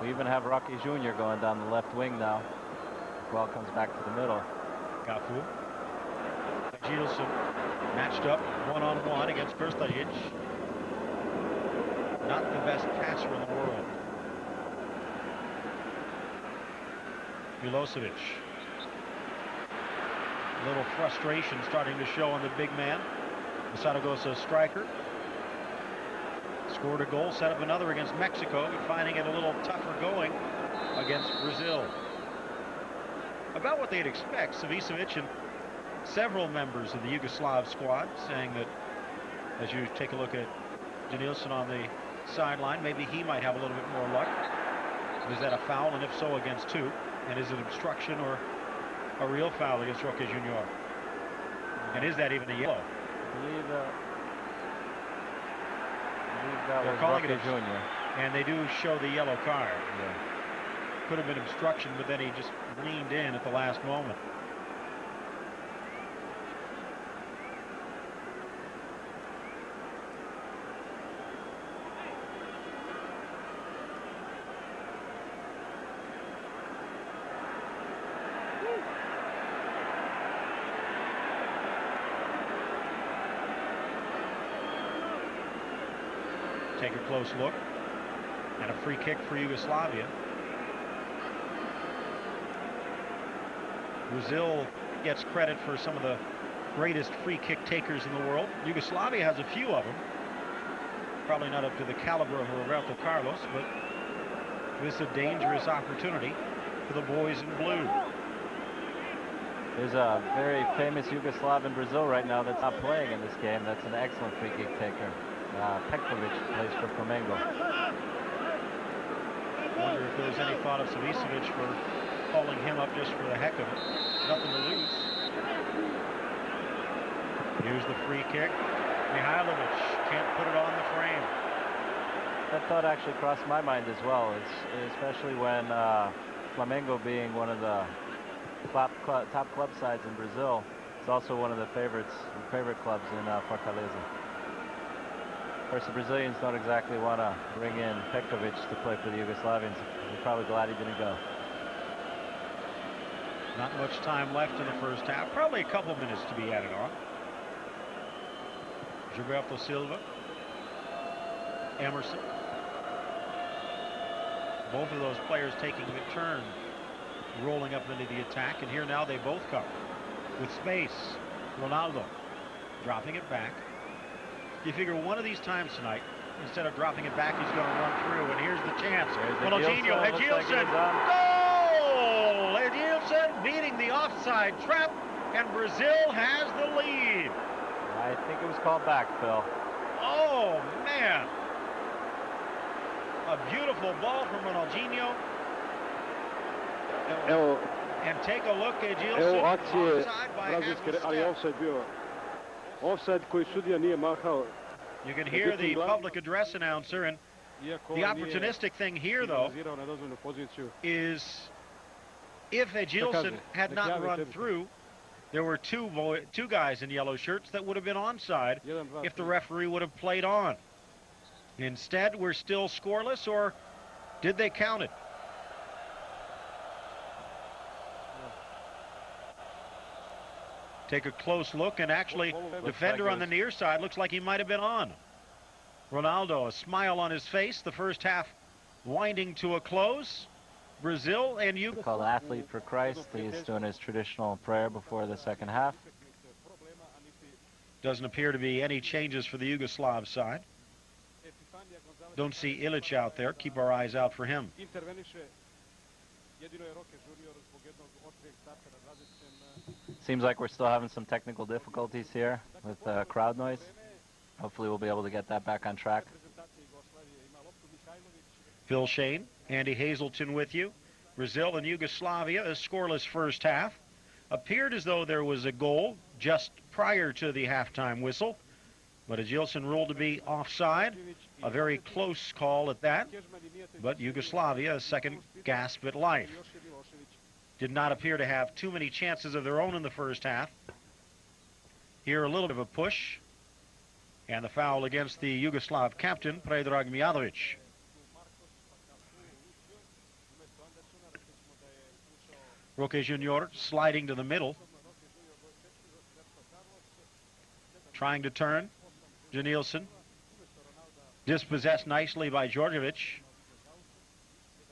Speaker 3: We even have Rocky Jr. going down the left wing now. Ball comes back to the middle.
Speaker 2: Cafu. Gilson matched up one-on-one against Krstajic. Not the best passer in the world. Milosevic. A little frustration starting to show on the big man. The Zaragoza striker. Scored a goal, set up another against Mexico, but finding it a little tougher going against Brazil. About what they'd expect, Savicevic and several members of the Yugoslav squad saying that as you take a look at Denilson on the sideline, maybe he might have a little bit more luck. Was that a foul, and if so, against 2? And is it obstruction or a real foul against Roque Jr.? And is that even a yellow?
Speaker 3: I believe that
Speaker 2: They're
Speaker 3: was
Speaker 2: calling
Speaker 3: Roque
Speaker 2: it a
Speaker 3: Jr.
Speaker 2: And they do show the yellow card.
Speaker 3: Yeah.
Speaker 2: Could have been obstruction, but then he just leaned in at the last moment. Take a close look, and a free kick for Yugoslavia. Brazil gets credit for some of the greatest free kick takers in the world. Yugoslavia has a few of them. Probably not up to the caliber of Roberto Carlos, but this is a dangerous opportunity for the boys in blue.
Speaker 3: There's a very famous Yugoslav in Brazil right now that's not playing in this game. That's an excellent free kick taker. Petkovic plays for Flamengo.
Speaker 2: I wonder if there's any thought of Savicevic for calling him up just for the heck of it. Nothing to lose. Here's the free kick. Mihajlovic can't put it on the frame.
Speaker 3: That thought actually crossed my mind as well, especially when Flamengo, being one of the top club sides in Brazil, is also one of the favorite clubs in Fortaleza. Of course, the Brazilians don't exactly want to bring in Petkovic to play for the Yugoslavians. They're probably glad he didn't go.
Speaker 2: Not much time left in the first half. Probably a couple minutes to be added on. Roberto Silva. Emerson. Both of those players taking the turn rolling up into the attack, and here now they both come with space. Ronaldo dropping it back. You figure one of these times tonight, instead of dropping it back, he's going to run through, and here's the chance. Ronaldinho, Edilson, goal! Edilson beating the offside trap, and Brazil has the lead.
Speaker 3: I think it was called back, Phil.
Speaker 2: Oh, man. A beautiful ball from Ronaldinho. And take a look at Edilson.
Speaker 4: Evo akcije brazilske, ali je offside bio. Offside koji sudija nije mahao.
Speaker 2: You can hear the public address announcer, and the opportunistic thing here, though, is if Edilson had not run through, there were two guys in yellow shirts that would have been onside if the referee would have played on. Instead, we're still scoreless, or did they count it? Take a close look, and actually, defender on the near side looks like he might have been on. Ronaldo, a smile on his face. The first half winding to a close. Brazil and Yugoslavia.
Speaker 3: Called Athlete for Christ. He's doing his traditional prayer before the second half.
Speaker 2: Doesn't appear to be any changes for the Yugoslav side. Don't see Ilic out there. Keep our eyes out for him.
Speaker 3: Seems like we're still having some technical difficulties here with crowd noise. Hopefully we'll be able to get that back on track.
Speaker 2: Phil Shane, Andy Hazelton with you. Brazil and Yugoslavia, a scoreless first half. Appeared as though there was a goal just prior to the halftime whistle, but Edilson ruled to be offside. A very close call at that, but Yugoslavia a second gasp at life. Did not appear to have too many chances of their own in the first half. Here a little bit of a push, and the foul against the Yugoslav captain, Predrag Mihajlovic. Roque Junior sliding to the middle, trying to turn. Janilson, dispossessed nicely by Djordjevic,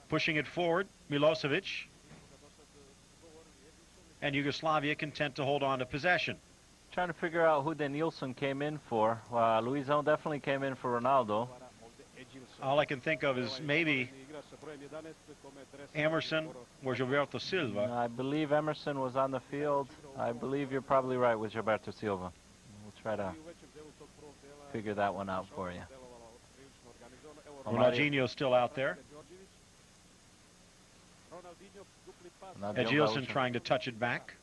Speaker 2: pushing it forward. Milosevic, and Yugoslavia content to hold on to possession.
Speaker 3: Trying to figure out who Denilson came in for. Luizão definitely came in for Ronaldo.
Speaker 2: All I can think of is maybe Emerson or Roberto Silva.
Speaker 3: I believe Emerson was on the field. I believe you're probably right with Roberto Silva. We'll try to figure that one out for you.
Speaker 2: Ronaldinho still out there. Edilson trying to touch it back.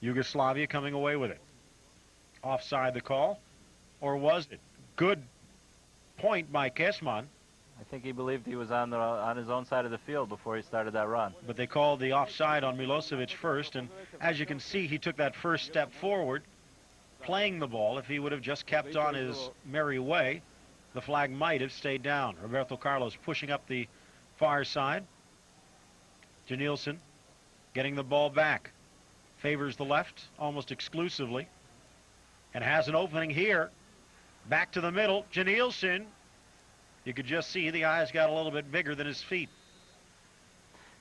Speaker 2: Yugoslavia coming away with it. Offside the call, or was it? Good point by Kesman.
Speaker 3: I think he believed he was on his own side of the field before he started that run.
Speaker 2: But they called the offside on Milosevic first, and as you can see, he took that first step forward, playing the ball. If he would have just kept on his merry way, the flag might have stayed down. Roberto Carlos pushing up the far side. Janilson getting the ball back. Favors the left almost exclusively, and has an opening here. Back to the middle. Janilson. You could just see the eyes got a little bit bigger than his feet.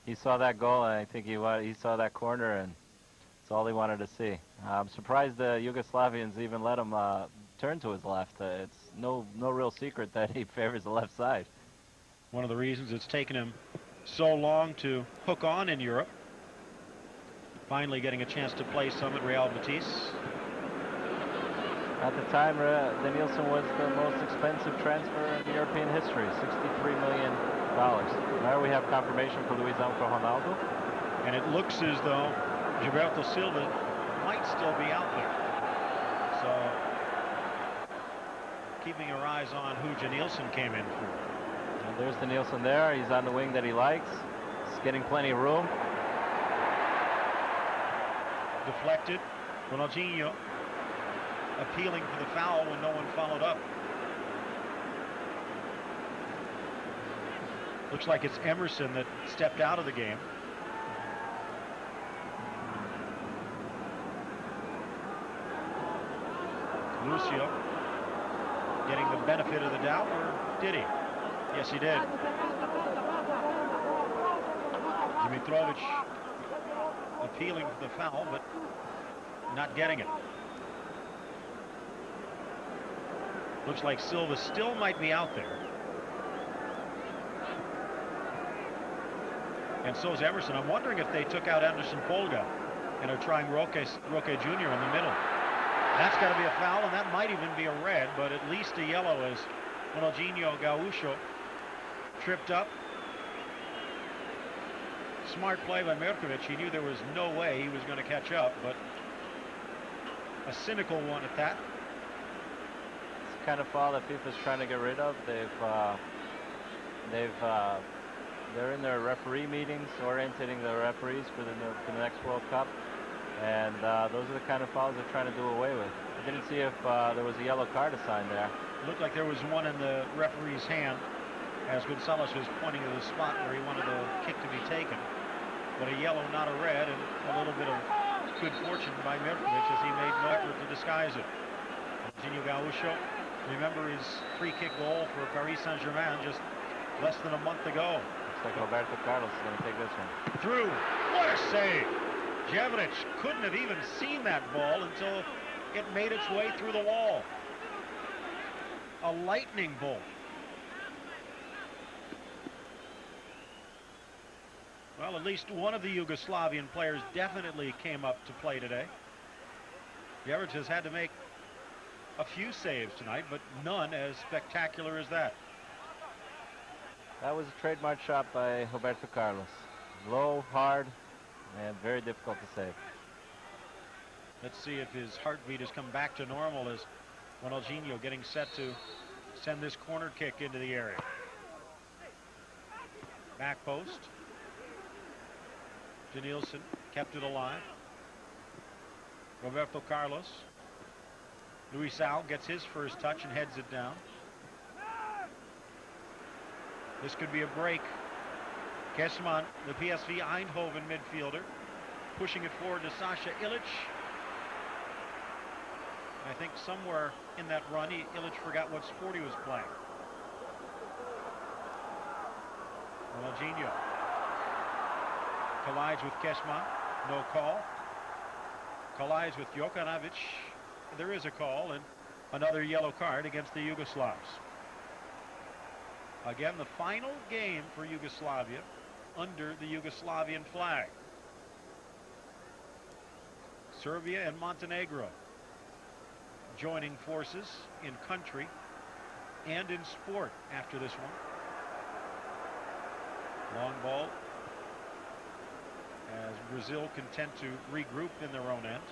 Speaker 3: He saw that goal, and I think he saw that corner, and that's all he wanted to see. I'm surprised the Yugoslavians even let him turn to his left. It's no real secret that he favors the left side.
Speaker 2: One of the reasons it's taken him so long to hook on in Europe. Finally getting a chance to play some at Real Betis.
Speaker 3: At the time, Denilson was the most expensive transfer in European history, $63 million. Now we have confirmation for Luizão for Ronaldo.
Speaker 2: And it looks as though Gilberto Silva might still be out there. So, keeping our eyes on who Janilson came in for.
Speaker 3: And there's Denilson there. He's on the wing that he likes. He's getting plenty of room.
Speaker 2: Deflected. Ronaldinho appealing for the foul when no one followed up. Looks like it's Emerson that stepped out of the game. Lucio getting the benefit of the doubt, or did he? Yes, he did. Mitrovic appealing for the foul, but not getting it. Looks like Silva still might be out there. And so is Emerson. I'm wondering if they took out Anderson Polga and are trying Roque Jr. in the middle. That's got to be a foul, and that might even be a red, but at least a yellow as Ronaldinho Gaúcho tripped up. Smart play by Mirkovic. He knew there was no way he was going to catch up, but a cynical one at that.
Speaker 3: It's the kind of foul that FIFA's trying to get rid of. They're in their referee meetings, orientating the referees for the next World Cup, and those are the kind of fouls they're trying to do away with. I didn't see if there was a yellow card assigned there.
Speaker 2: Looked like there was one in the referee's hand as Gonzalez was pointing to the spot where he wanted the kick to be taken. But a yellow, not a red, and a little bit of good fortune by Mirkovic as he made no effort to disguise it. Ronaldinho Gaúcho, remember his free kick goal for Paris Saint-Germain just less than a month ago.
Speaker 3: Looks like Roberto Carlos is going to take this one.
Speaker 2: Through. What a save! Djalminha couldn't have even seen that ball until it made its way through the wall. A lightning bolt. Well, at least one of the Yugoslavian players definitely came up to play today. Djalminha has had to make a few saves tonight, but none as spectacular as that.
Speaker 3: That was a trademark shot by Roberto Carlos. Low, hard, and very difficult to save.
Speaker 2: Let's see if his heartbeat has come back to normal as Ronaldinho getting set to send this corner kick into the area. Back post. Denilson kept it alive. Roberto Carlos. Luisao gets his first touch and heads it down. This could be a break. Kesman, the PSV Eindhoven midfielder, pushing it forward to Sasha Ilic. I think somewhere in that run, Ilic forgot what sport he was playing. Ronaldinho collides with Kesman. No call. Collides with Jokanovic. There is a call and another yellow card against the Yugoslavs. Again, the final game for Yugoslavia under the Yugoslavian flag. Serbia and Montenegro joining forces in country and in sport after this one. Long ball as Brazil content to regroup in their own end.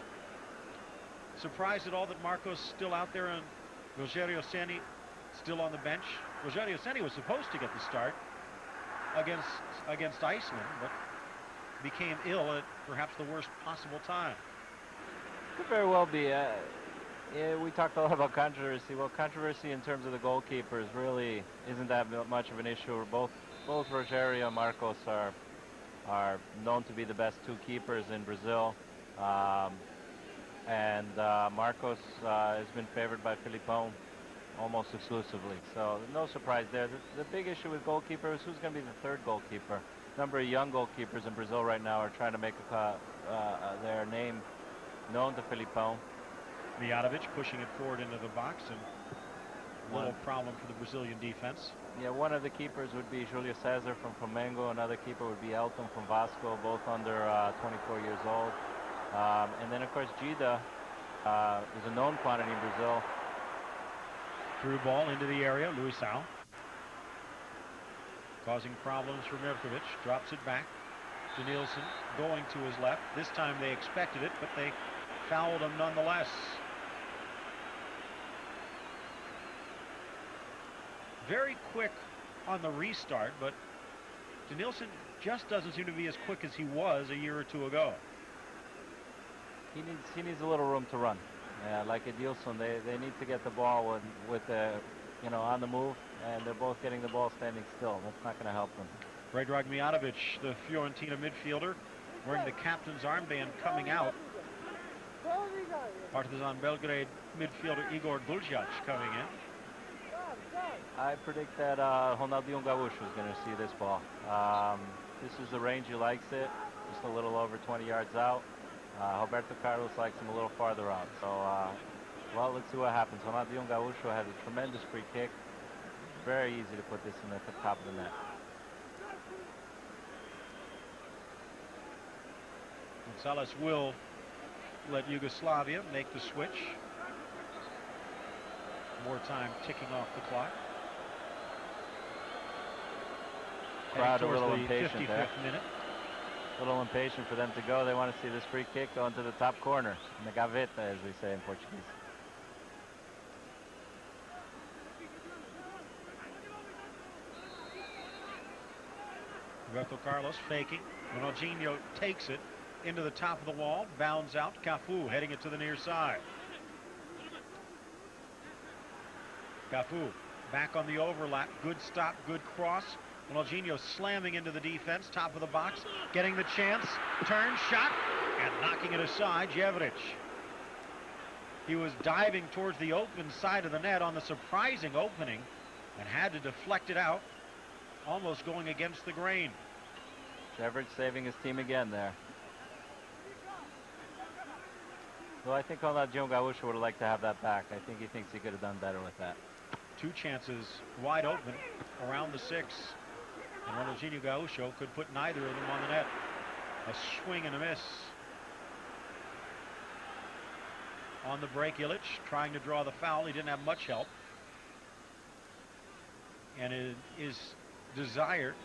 Speaker 2: Surprised at all that Marcos still out there and Rogério Ceni still on the bench. Rogério Ceni was supposed to get the start against Iceland, but became ill at perhaps the worst possible time.
Speaker 3: Could very well be. Yeah, we talked a lot about controversy. Well, controversy in terms of the goalkeepers really isn't that much of an issue. Both Rogério and Marcos are known to be the best two keepers in Brazil. Marcos has been favored by Filipão almost exclusively. So no surprise there. The big issue with goalkeepers, who's going to be the third goalkeeper? A number of young goalkeepers in Brazil right now are trying to make their name known to Filipão.
Speaker 2: Mihajlovic pushing it forward into the box, and a little problem for the Brazilian defense.
Speaker 3: Yeah, one of the keepers would be Julio Cesar from Flamengo. Another keeper would be Elton from Vasco, both under 24 years old. And then, of course, Gida is a known quantity in Brazil.
Speaker 2: Through ball into the area, Luisao. Causing problems for Mirkovic. Drops it back. Denilson going to his left. This time they expected it, but they fouled him nonetheless. Very quick on the restart, but Denilson just doesn't seem to be as quick as he was a year or two ago.
Speaker 3: He needs a little room to run. Like Edilson, they need to get the ball with the, on the move, and they're both getting the ball standing still. That's not going to help them.
Speaker 2: Predrag Mijatovic, the Fiorentina midfielder, wearing the captain's armband coming out. Partizan Belgrade midfielder Igor Duljac coming in.
Speaker 3: I predict that Ronaldinho Gaúcho is going to see this ball. This is the range he likes it, just a little over 20 yards out. Roberto Carlos likes him a little farther out. So, well, let's see what happens. Ronaldinho Gaúcho has a tremendous free kick. Very easy to put this in at the top of the net.
Speaker 2: Gonzalez will let Yugoslavia make the switch. More time ticking off the clock.
Speaker 3: Crowd a little impatient there.
Speaker 2: 55th minute.
Speaker 3: A little impatient for them to go. They want to see this free kick go into the top corner, in the gaveta, as we say in Portuguese.
Speaker 2: Roberto Carlos faking. Ronaldinho takes it into the top of the wall, bounds out. Cafu heading it to the near side. Cafu back on the overlap. Good stop, good cross. Ronaldinho slamming into the defense, top of the box, getting the chance. Turn, shot, and knocking it aside, Djalminha. He was diving towards the open side of the net on the surprising opening and had to deflect it out, almost going against the grain.
Speaker 3: Djalminha saving his team again there. Well, I think Ronaldinho Gaúcho would have liked to have that back. I think he thinks he could have done better with that.
Speaker 2: Two chances wide open around the 6. And Ronaldinho Gaúcho could put neither of them on the net. A swing and a miss. On the break, Illich trying to draw the foul. He didn't have much help. And his desire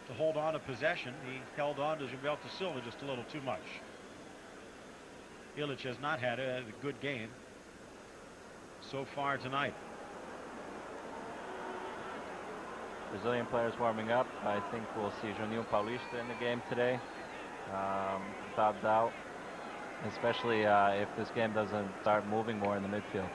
Speaker 2: to hold on to possession, he held on to Roberto Silva just a little too much. Illich has not had a good game so far tonight.
Speaker 3: Brazilian players warming up. I think we'll see Juninho Paulista in the game today, without doubt, especially if this game doesn't start moving more in the midfield.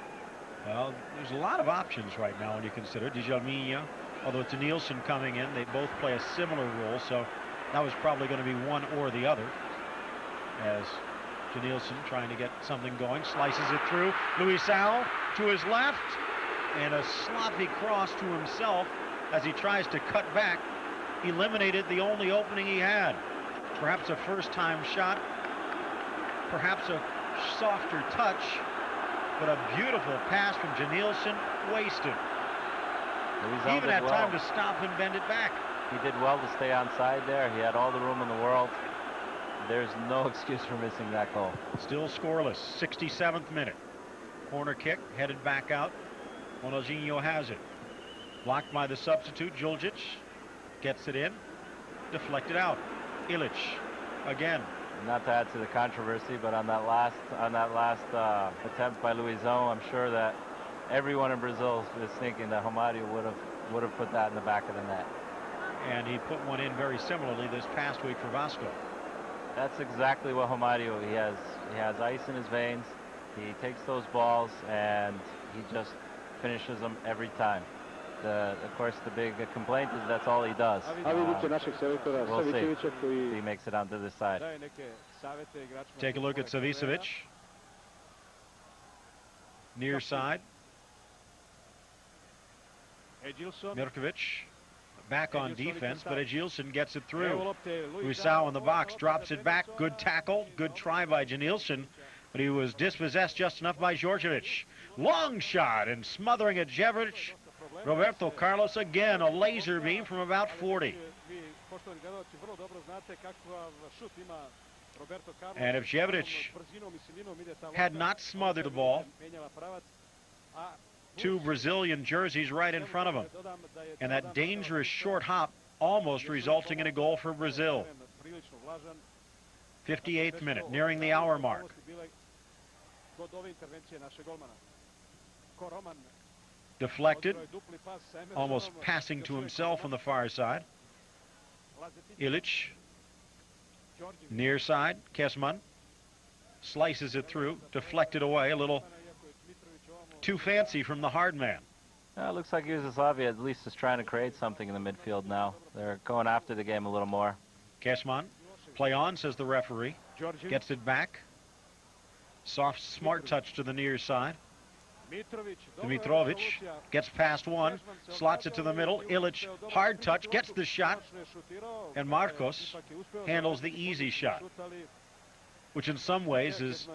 Speaker 2: Well, there's a lot of options right now when you consider Djalminha, although it's Nielsen coming in. They both play a similar role, so that was probably going to be one or the other. As Nielsen trying to get something going, slices it through. Luisao to his left, and a sloppy cross to himself as he tries to cut back. Eliminated the only opening he had. Perhaps a first-time shot, perhaps a softer touch, but a beautiful pass from Nielsen, wasted. He even had time to stop and bend it back.
Speaker 3: He did well to stay on side there. He had all the room in the world. There's no excuse for missing that goal.
Speaker 2: Still scoreless. 67th minute. Corner kick headed back out. Ronaldinho has it. Blocked by the substitute. Djuljic gets it in. Deflected out. Illich again.
Speaker 3: Not to add to the controversy, but on that last attempt by Luizão, I'm sure that everyone in Brazil is thinking that Romário would have put that in the back of the net.
Speaker 2: And he put one in very similarly this past week for Vasco.
Speaker 3: That's exactly what Romário, he has ice in his veins. He takes those balls and he just finishes them every time. Of course, the big complaint is that's all he does. We'll see if he makes it onto this side.
Speaker 2: Take a look at Savicevic. Near side. Mirkovic back on defense, but Edjilson gets it through. Luisao in the box, drops it back. Good tackle, good try by Janilson, but he was dispossessed just enough by Djordjevic. Long shot and smothering at Djordjevic. Roberto Carlos again, a laser beam from about 40. And if Djordjevic had not smothered the ball, two Brazilian jerseys right in front of him, and that dangerous short hop almost resulting in a goal for Brazil. 58th minute, nearing the hour mark. Deflected, almost passing to himself on the far side. Illich, near side, Kesman slices it through, deflected away, a little too fancy from the hard man.
Speaker 3: It looks like Yugoslavia at least is trying to create something in the midfield now. They're going after the game a little more.
Speaker 2: Kesman, play on, says the referee. Gets it back. Soft, smart touch to the near side. Dimitrovic gets past one, slots it to the middle. Ilic, hard touch, gets the shot, and Marcos handles the easy shot, which in some ways is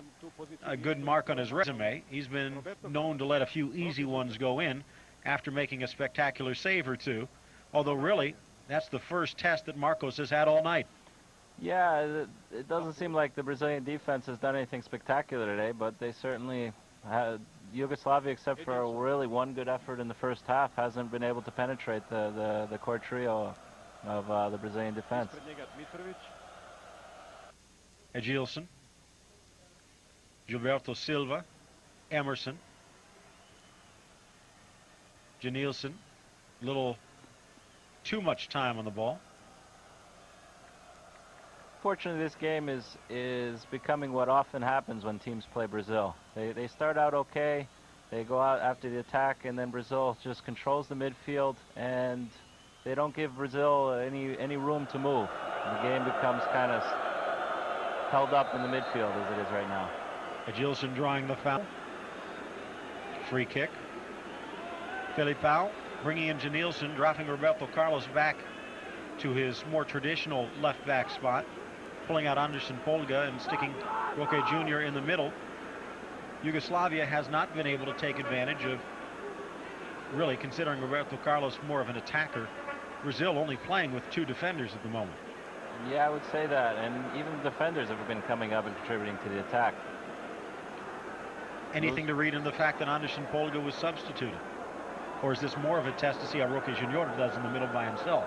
Speaker 2: a good mark on his resume. He's been known to let a few easy ones go in after making a spectacular save or two, although really that's the first test that Marcos has had all night.
Speaker 3: Yeah, it doesn't seem like the Brazilian defense has done anything spectacular today, but they certainly had, Yugoslavia, except for really one good effort in the first half, hasn't been able to penetrate the core trio of the Brazilian defense.
Speaker 2: Edilson, Gilberto Silva, Emerson, Janilson, little too much time on the ball.
Speaker 3: Fortunately, this game is becoming what often happens when teams play Brazil. They start out okay, they go out after the attack, and then Brazil just controls the midfield, and they don't give Brazil any room to move. The game becomes kind of held up in the midfield as it is right now.
Speaker 2: Edilson drawing the foul. Free kick. Felipao bringing in Janilson, dropping Roberto Carlos back to his more traditional left back spot, pulling out Anderson Polga and sticking Roque Jr. in the middle. Yugoslavia has not been able to take advantage of, really considering Roberto Carlos more of an attacker, Brazil only playing with two defenders at the moment.
Speaker 3: Yeah, I would say that, and even the defenders have been coming up and contributing to the attack.
Speaker 2: Anything to read in the fact that Anderson Polga was substituted? Or is this more of a test to see how Roque Jr. does in the middle by himself?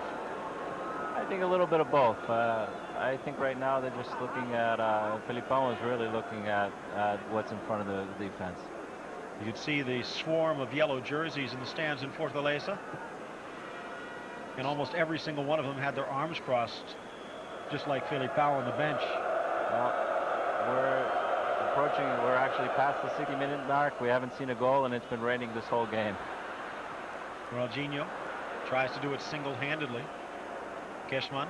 Speaker 3: I think a little bit of both. I think right now they're just looking at, Felipão is really looking at what's in front of the defense.
Speaker 2: You could see the swarm of yellow jerseys in the stands in Fortaleza. And almost every single one of them had their arms crossed, just like Felipão on the bench.
Speaker 3: Well, we're actually past the 60-minute mark. We haven't seen a goal, and it's been raining this whole game.
Speaker 2: Ronaldinho tries to do it single-handedly. Keshman.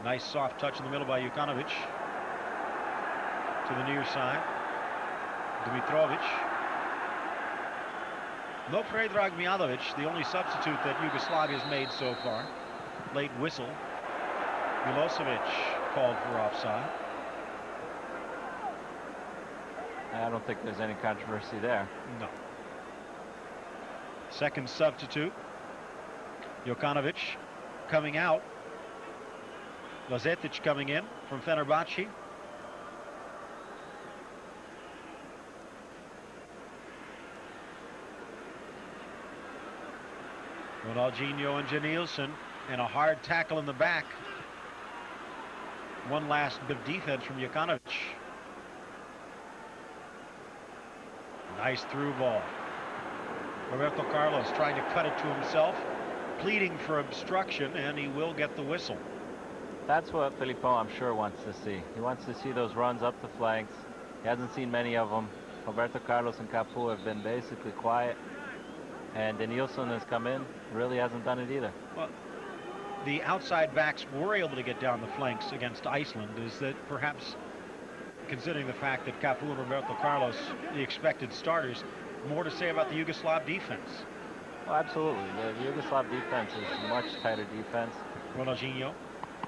Speaker 2: Nice soft touch in the middle by Jukanovic. To the near side. Dimitrovic. No Predrag Mihajlovic, the only substitute that Yugoslavia has made so far. Late whistle. Milosevic called for offside.
Speaker 3: I don't think there's any controversy there.
Speaker 2: No. Second substitute. Jokanovic coming out. Lazetic coming in from Fenerbahce. Ronaldinho and Janilson, and a hard tackle in the back. One last bit of defense from Jokanovic. Nice through ball. Roberto Carlos trying to cut it to himself, pleading for obstruction, and he will get the whistle.
Speaker 3: That's what Felipão, I'm sure, wants to see. He wants to see those runs up the flanks. He hasn't seen many of them. Roberto Carlos and Cafu have been basically quiet, and Denilson has come in, really hasn't done it either.
Speaker 2: Well, the outside backs were able to get down the flanks against Iceland. Is that perhaps, considering the fact that Cafu and Roberto Carlos, the expected starters, more to say about the Yugoslav defense?
Speaker 3: Well, absolutely. The Yugoslav defense is a much tighter defense.
Speaker 2: Ronaldinho,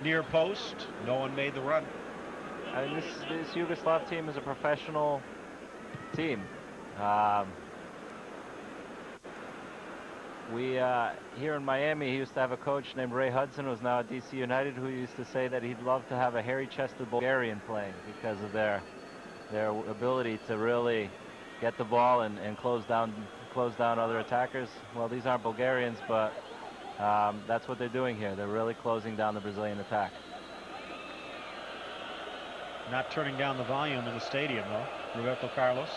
Speaker 2: near post, no one made the run.
Speaker 3: I mean, this Yugoslav team is a professional team. We here in Miami, he used to have a coach named Ray Hudson, who's now at DC United, who used to say that he'd love to have a hairy-chested Bulgarian playing because of their ability to really get the ball and close down other attackers. Well, these aren't Bulgarians, but that's what they're doing here. They're really closing down the Brazilian attack.
Speaker 2: Not turning down the volume in the stadium, though. Roberto Carlos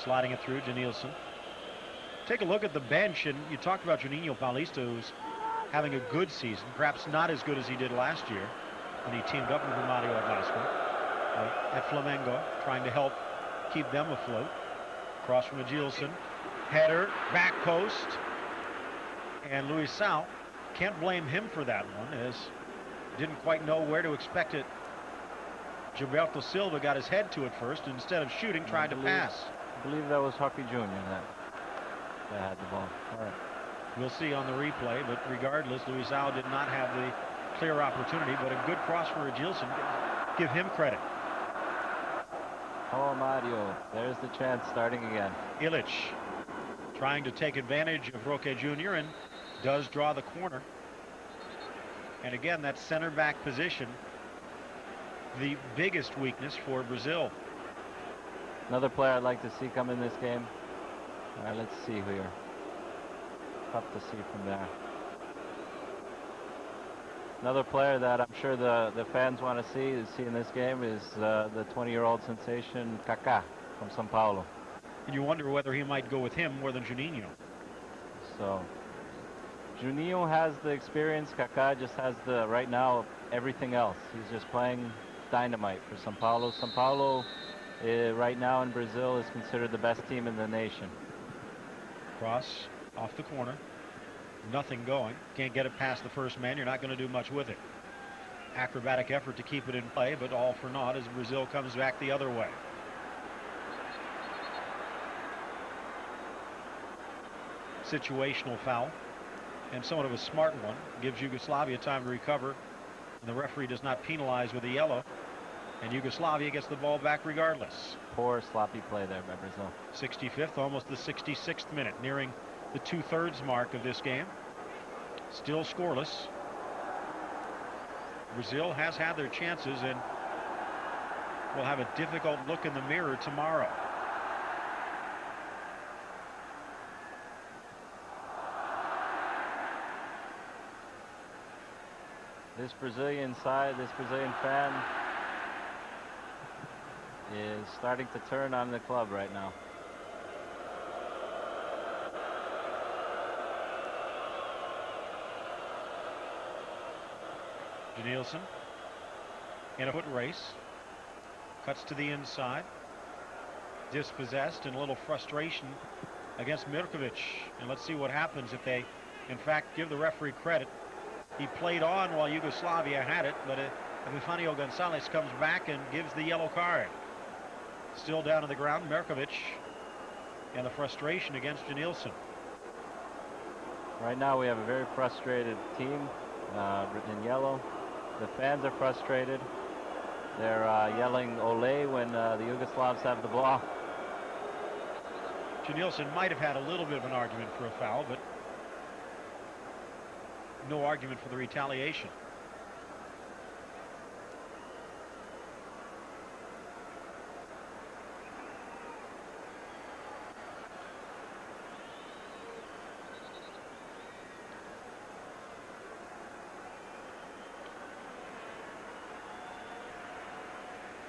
Speaker 2: sliding it through. Janilson. Take a look at the bench, and you talked about Juninho Paulista, who's having a good season, perhaps not as good as he did last year when he teamed up with Mario Adasco at Flamengo, trying to help keep them afloat. Cross from Edilson, header, back post, and Luis Sal, can't blame him for that one, as didn't quite know where to expect it Gilberto Silva got his head to it first, and instead of shooting, tried to pass.
Speaker 3: I believe that was Hockey Jr. that had the ball. All right.
Speaker 2: We'll see on the replay, but regardless, Luisao did not have the clear opportunity, but a good cross for Gilson. Give him credit.
Speaker 3: Oh, Mario, there's the chance starting again.
Speaker 2: Illich trying to take advantage of Roque Jr. and does draw the corner. And again, that center back position, the biggest weakness for Brazil.
Speaker 3: Another player I'd like to see come in this game. All right, let's see here. Tough to see from there. Another player that I'm sure the fans want to see in this game is the 20-year-old sensation Kaká from São Paulo.
Speaker 2: And you wonder whether he might go with him more than Juninho.
Speaker 3: So Juninho has the experience. Kaká just has right now everything else. He's just playing dynamite for São Paulo. São Paulo right now in Brazil is considered the best team in the nation.
Speaker 2: Cross off the corner. Nothing going. Can't get it past the first man. You're not going to do much with it. Acrobatic effort to keep it in play, but all for naught as Brazil comes back the other way. Situational foul, and somewhat of a smart one. Gives Yugoslavia time to recover, and the referee does not penalize with a yellow, and Yugoslavia gets the ball back regardless.
Speaker 3: Poor sloppy play there by Brazil.
Speaker 2: 65th, almost the 66th minute, nearing the 2/3 mark of this game. Still scoreless. Brazil has had their chances and will have a difficult look in the mirror tomorrow.
Speaker 3: This Brazilian fan is starting to turn on the club right now.
Speaker 2: Nielsen in a foot race, cuts to the inside, dispossessed, and a little frustration against Mirkovic. And let's see what happens if they in fact give the referee credit. He played on while Yugoslavia had it, but Epifanio Gonzalez comes back and gives the yellow card. Still down on the ground, Mirkovic, and the frustration against Nielsen.
Speaker 3: Right now we have a very frustrated team in yellow. The fans are frustrated. They're yelling "Ole" when the Yugoslavs have the ball.
Speaker 2: Nielsen might have had a little bit of an argument for a foul, but no argument for the retaliation.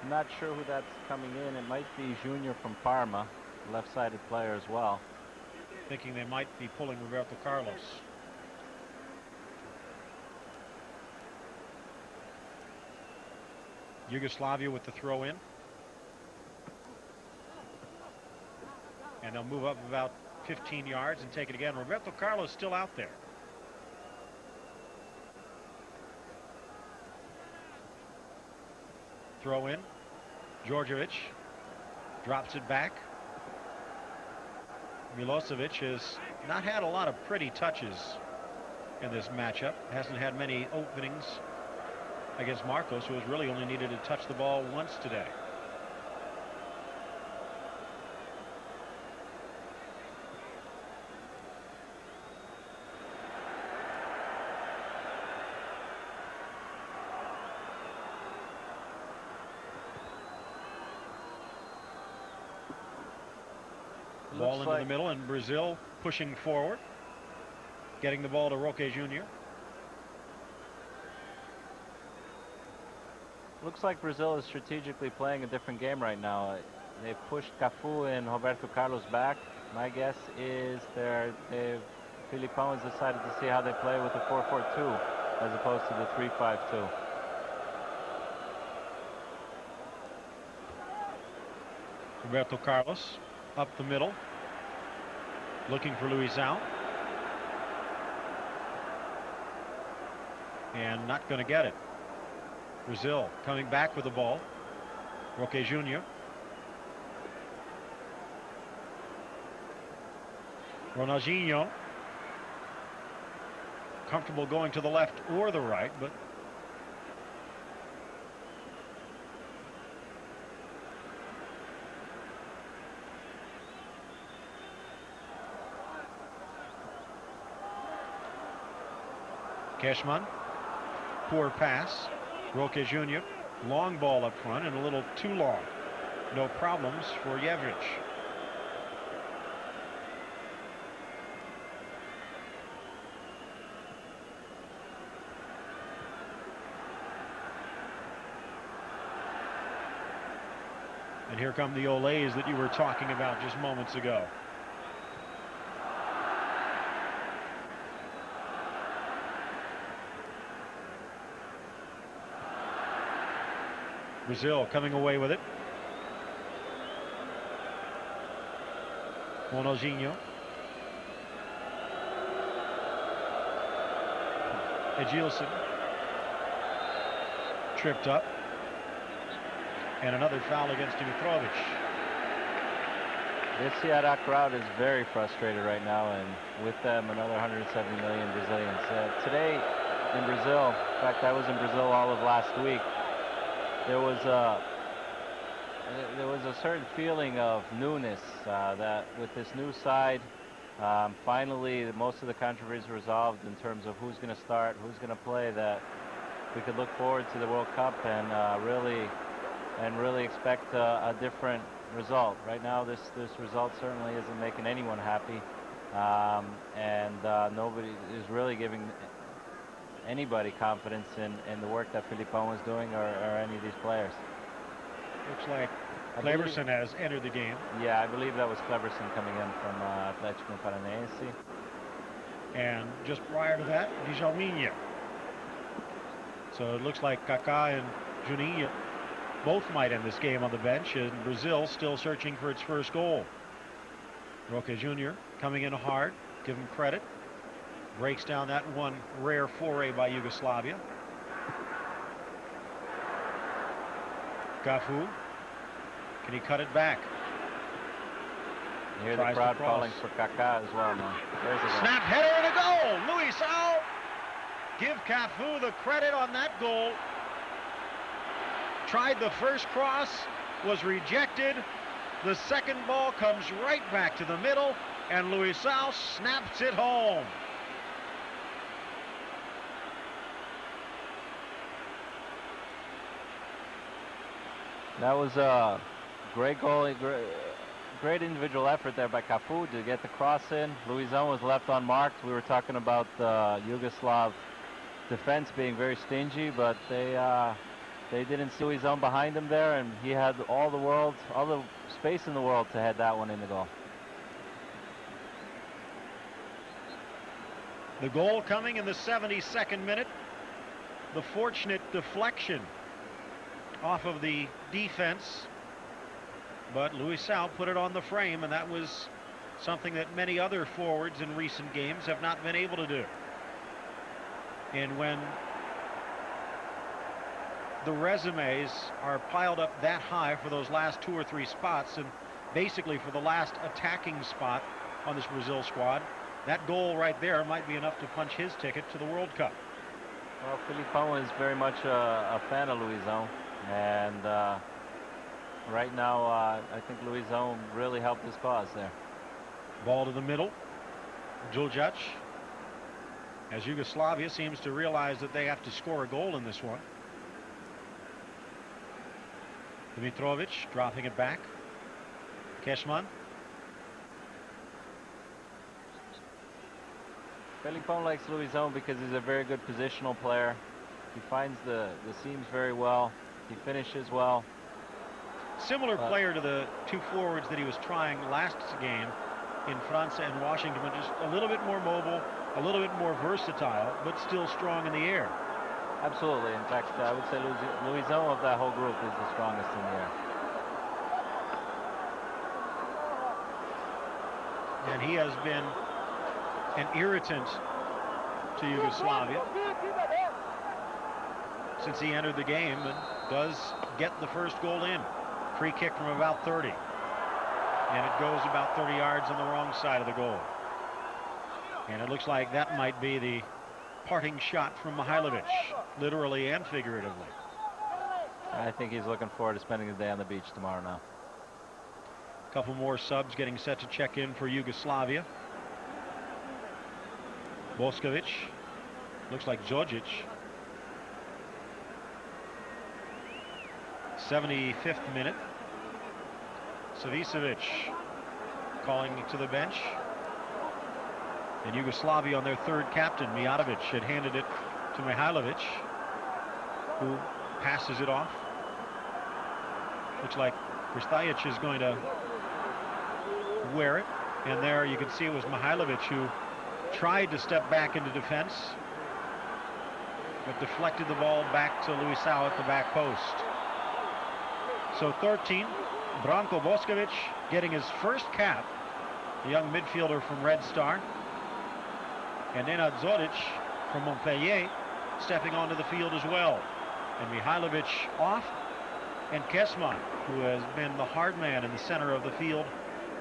Speaker 3: I'm not sure who that's coming in. It might be Junior from Parma, left-sided player as well.
Speaker 2: Thinking they might be pulling Roberto Carlos. Yugoslavia with the throw in. And they'll move up about 15 yards and take it again. Roberto Carlos still out there. Throw in. Djordjevic drops it back. Milosevic has not had a lot of pretty touches in this matchup. Hasn't had many openings against Marcos, who has really only needed to touch the ball once today. Ball into the middle, and Brazil pushing forward, getting the ball to Roque Jr.
Speaker 3: Looks like Brazil is strategically playing a different game right now. They've pushed Cafu and Roberto Carlos back. My guess is Filipão has decided to see how they play with the 4-4-2 as opposed to the 3-5-2.
Speaker 2: Roberto Carlos up the middle, looking for Luisao, and not going to get it. Brazil coming back with the ball. Roque Jr. Ronaldinho. Comfortable going to the left or the right, but Cashman, poor pass. Roque Jr. Long ball up front and a little too long. No problems for Yevich. And here come the Olays that you were talking about just moments ago. Brazil coming away with it. Ronaldinho. Edilson. Tripped up. And another foul against Dimitrovic.
Speaker 3: This Ceará crowd is very frustrated right now, and with them another 170 million Brazilians. Today in Brazil, in fact I was in Brazil all of last week, there was a certain feeling of newness that with this new side, finally most of the controversy is resolved in terms of who's going to start, who's going to play, that we could look forward to the World Cup and really expect a different result. Right now this result certainly isn't making anyone happy, and nobody is really giving anybody confidence in the work that Filipão is doing or any of these players.
Speaker 2: Looks like Cleverson has entered the game.
Speaker 3: Yeah, I believe that was Cleverson coming in from Atlético Paranaense.
Speaker 2: And just prior to that, Djalminha. So it looks like Kaká and Juninho both might end this game on the bench, and Brazil still searching for its first goal. Roque Jr. coming in hard, give him credit. Breaks down that one rare foray by Yugoslavia. Cafu. Can he cut it back?
Speaker 3: You hear the crowd calling for Kaká as well now. There's a goal.
Speaker 2: Snap header and a goal. Luisão. Give Cafu the credit on that goal. Tried the first cross, was rejected. The second ball comes right back to the middle, and Luisão snaps it home.
Speaker 3: That was a great goal, great individual effort there by Cafu to get the cross in. Luisão was left unmarked. We were talking about the Yugoslav defense being very stingy, but they didn't see Luisão behind him there, and he had all the space in the world to head that one in the goal.
Speaker 2: The goal coming in the 72nd minute. The fortunate deflection off of the defense, but Luisão put it on the frame, and that was something that many other forwards in recent games have not been able to do. And when the resumes are piled up that high for those last 2 or 3 spots, and basically for the last attacking spot on this Brazil squad, that goal right there might be enough to punch his ticket to the World Cup.
Speaker 3: Well, Filipão is very much a fan of Luisão, and right now I think Luisão really helped his cause there.
Speaker 2: Ball to the middle. Djuljac, as Yugoslavia seems to realize that they have to score a goal in this one. Dimitrovic dropping it back. Cashman.
Speaker 3: Filipão likes Luisão because he's a very good positional player. He finds the seams very well. He finishes well.
Speaker 2: Similar player to the 2 forwards that he was trying last game in France and Washington, but just a little bit more mobile, a little bit more versatile, but still strong in the air.
Speaker 3: Absolutely. In fact, I would say Luisão of that whole group is the strongest in the air.
Speaker 2: And he has been an irritant to Yugoslavia since he entered the game, and does get the first goal in. Free kick from about 30. And it goes about 30 yards on the wrong side of the goal. And it looks like that might be the parting shot from Mihajlovic, literally and figuratively.
Speaker 3: I think he's looking forward to spending the day on the beach tomorrow now.
Speaker 2: A couple more subs getting set to check in for Yugoslavia. Boskovic. Looks like Djordjic. 75th minute. Savicevic calling to the bench. And Yugoslavia on their third captain, Mijatovic, had handed it to Mihajlovic, who passes it off. Looks like Krstajic is going to wear it. And there you can see it was Mihajlovic who tried to step back into defense, but deflected the ball back to Luisao at the back post. So 13, Branko Boskovic getting his first cap, the young midfielder from Red Star. And Nenad Zoric from Montpellier stepping onto the field as well. And Mihajlovic off, and Kesman, who has been the hard man in the center of the field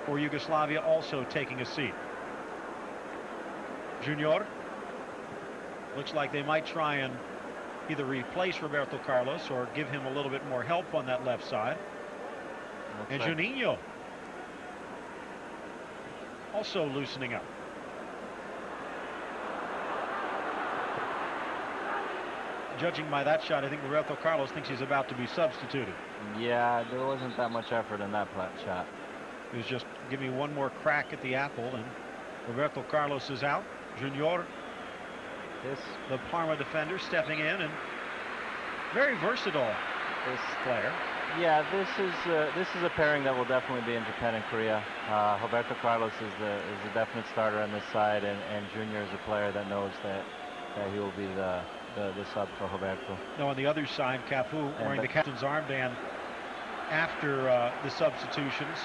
Speaker 2: for Yugoslavia, also taking a seat. Junior. Looks like they might try and either replace Roberto Carlos or give him a little bit more help on that left side. And Juninho also loosening up. Judging by that shot, I think Roberto Carlos thinks he's about to be substituted.
Speaker 3: Yeah, there wasn't that much effort in that shot.
Speaker 2: It was just give me one more crack at the apple, and Roberto Carlos is out. Junior, the Parma defender, stepping in, and very versatile, this player.
Speaker 3: Yeah, this is a pairing that will definitely be in Japan and Korea. Roberto Carlos is the definite starter on this side, and Junior is a player that knows that he will be the sub for Roberto.
Speaker 2: No, on the other side, Cafu wearing the captain's armband after the substitutions.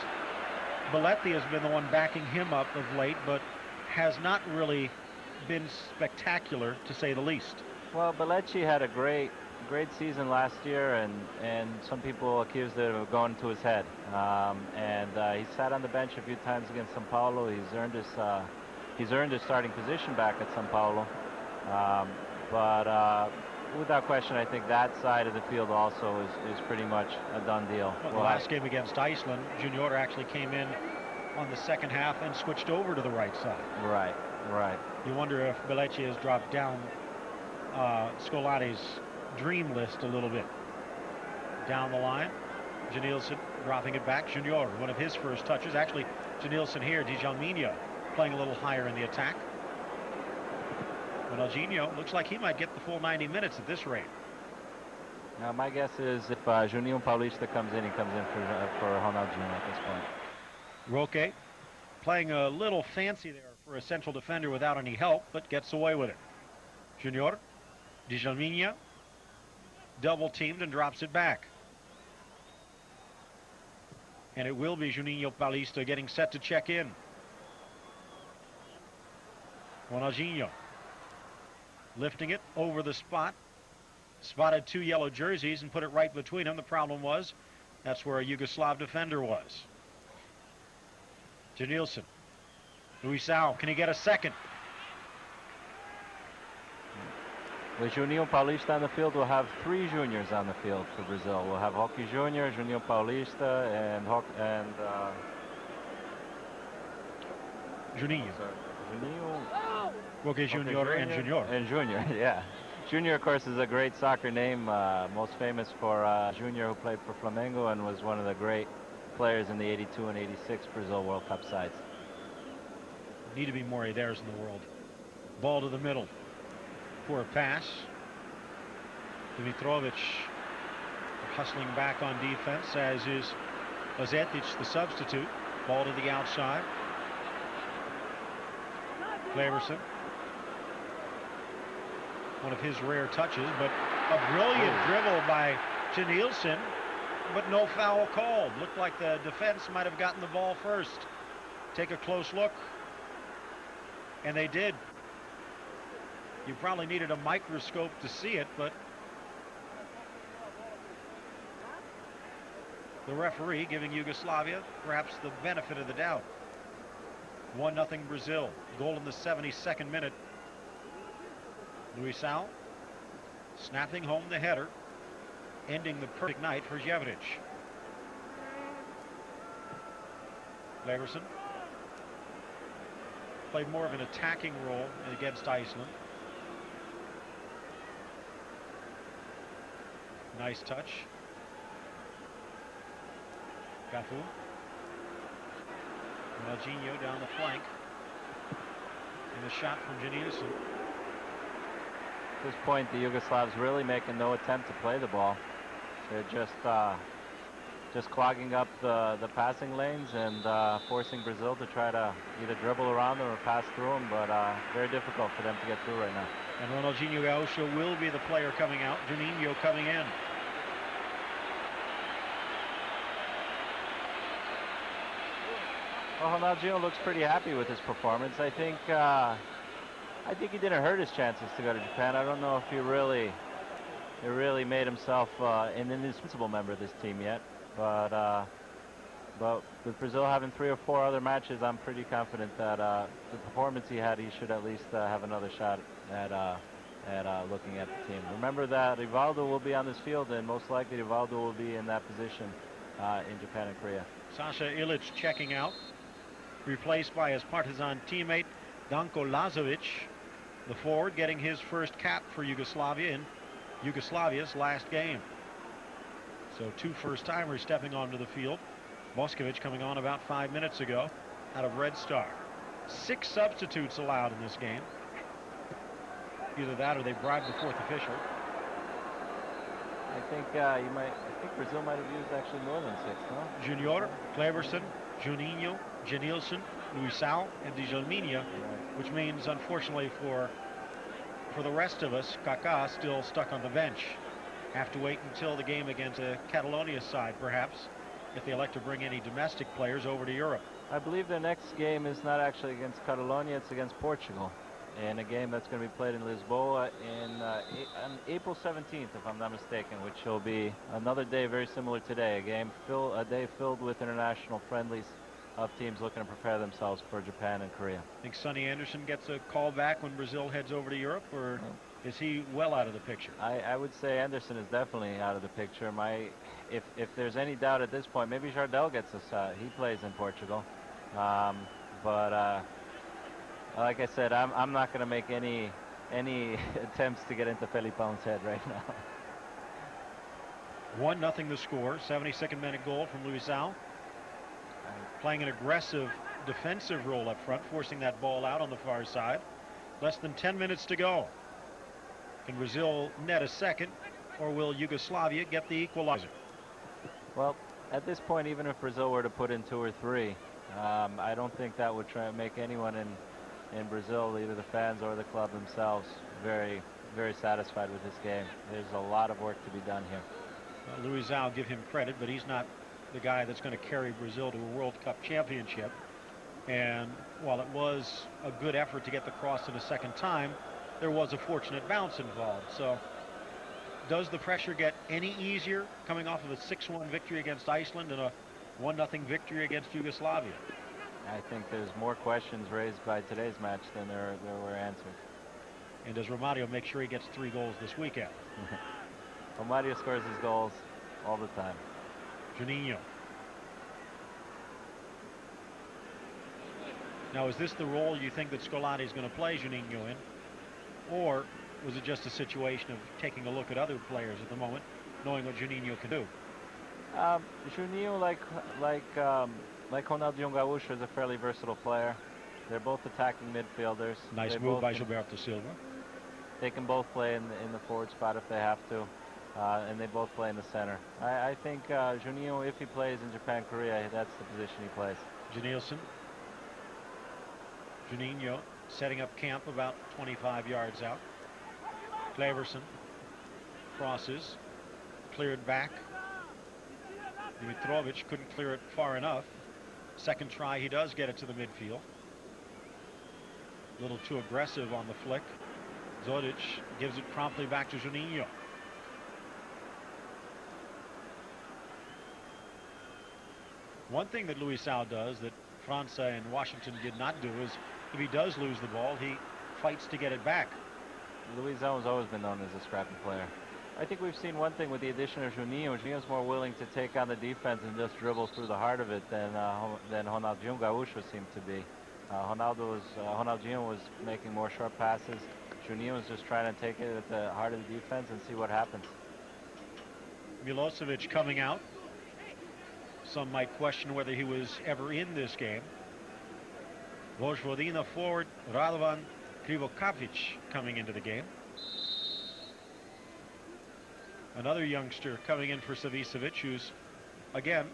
Speaker 2: Belletti has been the one backing him up of late, but has not really been spectacular, to say the least.
Speaker 3: Well, Belletti had a great season last year, and some people accused it of going to his head. He sat on the bench a few times against São Paulo. He's earned his starting position back at São Paulo. But without question, I think that side of the field also is pretty much a done deal.
Speaker 2: Well, the last game against Iceland, Junior actually came in on the second half and switched over to the right side.
Speaker 3: Right.
Speaker 2: You wonder if Belletti has dropped down Scolari's dream list a little bit. Down the line, Janilson dropping it back. Junior, one of his first touches. Actually, Janilson here, Djalminha playing a little higher in the attack. Ronaldinho looks like he might get the full 90 minutes at this rate.
Speaker 3: Now, my guess is if Juninho Paulista comes in, he comes in for Ronaldinho at this point.
Speaker 2: Roque playing a little fancy there for a central defender without any help, but gets away with it. Junior, Djalminha, double teamed and drops it back. And it will be Juninho Paulista getting set to check in. Ronaldinho lifting it over the spot. Spotted two yellow jerseys and put it right between them. The problem was that's where a Yugoslav defender was. Janilson. Luisao, can he get a second?
Speaker 3: With Juninho Paulista on the field, we'll have three juniors on the field for Brazil. We'll have Roque Jr., Juninho Paulista, and
Speaker 2: Juninho.
Speaker 3: Juninho.
Speaker 2: Roque Jr. and Junior.
Speaker 3: And Junior, yeah. Junior, of course, is a great soccer name, most famous for Junior, who played for Flamengo and was one of the great players in the 82 and 86 Brazil World Cup sides.
Speaker 2: Need to be more theirs in the world. Ball to the middle. For a pass. Dimitrovic hustling back on defense, as is Lazetic, the substitute. Ball to the outside. Cleverson. One of his rare touches, but a brilliant dribble by Janilson, but no foul called. Looked like the defense might have gotten the ball first. Take a close look. And they did. You probably needed a microscope to see it, but The referee giving Yugoslavia perhaps the benefit of the doubt. 1-0 Brazil. Goal in the 72nd minute. Luisao snapping home the header, ending the perfect night for Yevric. Leverson played more of an attacking role against Iceland. Nice touch. Cafu. Ronaldinho down the flank. And a shot from Janilson.
Speaker 3: At this point, the Yugoslavs really making no attempt to play the ball. They're just clogging up the passing lanes and forcing Brazil to try to either dribble around them or pass through them, but very difficult for them to get through right now.
Speaker 2: And Ronaldinho Gaúcho will be the player coming out. Juninho coming in.
Speaker 3: Well, Ronaldinho looks pretty happy with his performance. I think he didn't hurt his chances to go to Japan. I don't know if he really made himself an indispensable member of this team yet. But with Brazil having 3 or 4 other matches, I'm pretty confident that the performance he had, he should at least have another shot at looking at the team. Remember that Rivaldo will be on this field, and most likely Rivaldo will be in that position in Japan and Korea.
Speaker 2: Sasha Ilic checking out, replaced by his Partizan teammate Danko Lazovic, the forward, getting his first cap for Yugoslavia in Yugoslavia's last game. So 2 first-timers stepping onto the field. Boskovic coming on about 5 minutes ago out of Red Star. 6 substitutes allowed in this game. Either that or they bribed the 4th official.
Speaker 3: I think Brazil might have used actually more than 6, no?
Speaker 2: Junior, Kleberson, Juninho, Janilson, Luisao, and Djalminha, which means, unfortunately, for the rest of us, Kaká still stuck on the bench. Have to wait until the game against a Catalonia side, perhaps, if they elect to bring any domestic players over to Europe.
Speaker 3: I believe their next game is not actually against Catalonia, it's against Portugal, in a game that's going to be played in Lisboa on April 17th, if I'm not mistaken, which will be another day very similar today, a day filled with international friendlies of teams looking to prepare themselves for Japan and Korea.
Speaker 2: Think Sonny Anderson gets a call back when Brazil heads over to Europe, or is he well out of the picture?
Speaker 3: I would say Anderson is definitely out of the picture. If there's any doubt at this point, maybe Jardel gets a shot. He plays in Portugal. But like I said, I'm not going to make any attempts to get into Felipe's head right now.
Speaker 2: 1-0 the score. 72nd minute goal from Luisao. Playing an aggressive defensive role up front, forcing that ball out on the far side. Less than 10 minutes to go. Can Brazil net a second, or will Yugoslavia get the equalizer?
Speaker 3: Well, at this point, even if Brazil were to put in 2 or 3, I don't think that would try to make anyone in Brazil, either the fans or the club themselves, very, very satisfied with this game. There's a lot of work to be done here.
Speaker 2: Well, Luisao, give him credit, but he's not the guy that's going to carry Brazil to a World Cup championship. And while it was a good effort to get the cross in a second time, there was a fortunate bounce involved. So does the pressure get any easier coming off of a 6-1 victory against Iceland and a 1-0 victory against Yugoslavia?
Speaker 3: I think there's more questions raised by today's match than there were answered.
Speaker 2: And does Romario make sure he gets 3 goals this weekend?
Speaker 3: Romario scores his goals all the time.
Speaker 2: Juninho. Now, is this the role you think that Scolari is going to play Juninho in? Or was it just a situation of taking a look at other players at the moment, knowing what Juninho can do?
Speaker 3: Juninho, like Ronaldinho Gaúcho, is a fairly versatile player. They're both attacking midfielders.
Speaker 2: Nice move by Roberto Silva.
Speaker 3: They can both play in the forward spot if they have to, and they both play in the center. I think Juninho, if he plays in Japan, Korea, that's the position he plays.
Speaker 2: Janilson. Juninho setting up camp about 25 yards out. Kleberson crosses, cleared back. Dimitrovic couldn't clear it far enough. Second try, he does get it to the midfield. A little too aggressive on the flick. Zodic gives it promptly back to Juninho. One thing that Luisao does that França and Washington did not do is if he does lose the ball, he fights to get it back.
Speaker 3: Luisao has always been known as a scrappy player. I think we've seen one thing with the addition of Juninho. Juninho's more willing to take on the defense and just dribble through the heart of it than Ronaldinho Gaúcho seemed to be. Ronaldinho was making more short passes. Juninho was just trying to take it at the heart of the defense and see what happens.
Speaker 2: Milosevic coming out. Some might question whether he was ever in this game. Vojvodina forward, Radovan Krivokapic coming into the game. Another youngster coming in for Savicevic, who's, again,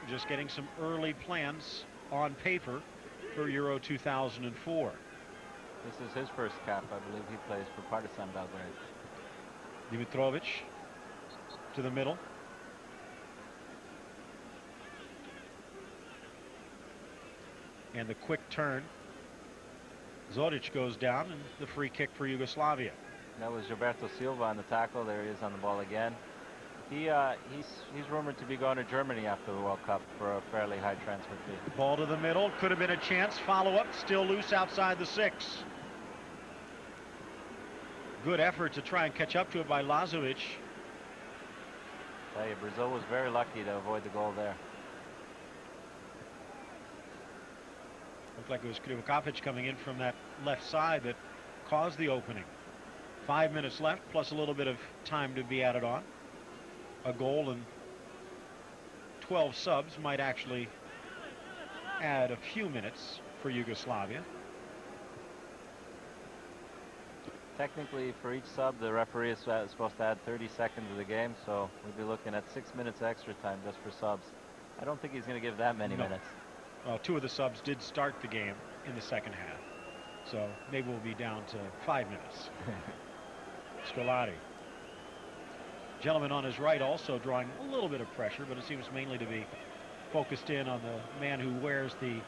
Speaker 2: just getting some early plans on paper for Euro 2004.
Speaker 3: This is his first cap. I believe he plays for Partizan Belgrade.
Speaker 2: Dimitrovic to the middle. And the quick turn. Zoric goes down, and the free kick for Yugoslavia.
Speaker 3: That was Roberto Silva on the tackle. There he is on the ball again. He's rumored to be going to Germany after the World Cup for a fairly high transfer fee.
Speaker 2: Ball to the middle. Could have been a chance. Follow up. Still loose outside the 6. Good effort to try and catch up to it by Lazovic.
Speaker 3: Tell you, Brazil was very lucky to avoid the goal there.
Speaker 2: Looked like it was Krivokapic coming in from that left side that caused the opening. 5 minutes left, plus a little bit of time to be added on. A goal and 12 subs might actually add a few minutes for Yugoslavia.
Speaker 3: Technically, for each sub, the referee is supposed to add 30 seconds of the game, so we'll be looking at 6 minutes extra time just for subs. I don't think he's going to give that many minutes.
Speaker 2: Well, 2 of the subs did start the game in the second half, so maybe we'll be down to 5 minutes. Scolari. Gentleman on his right also drawing a little bit of pressure, but it seems mainly to be focused in on the man who wears the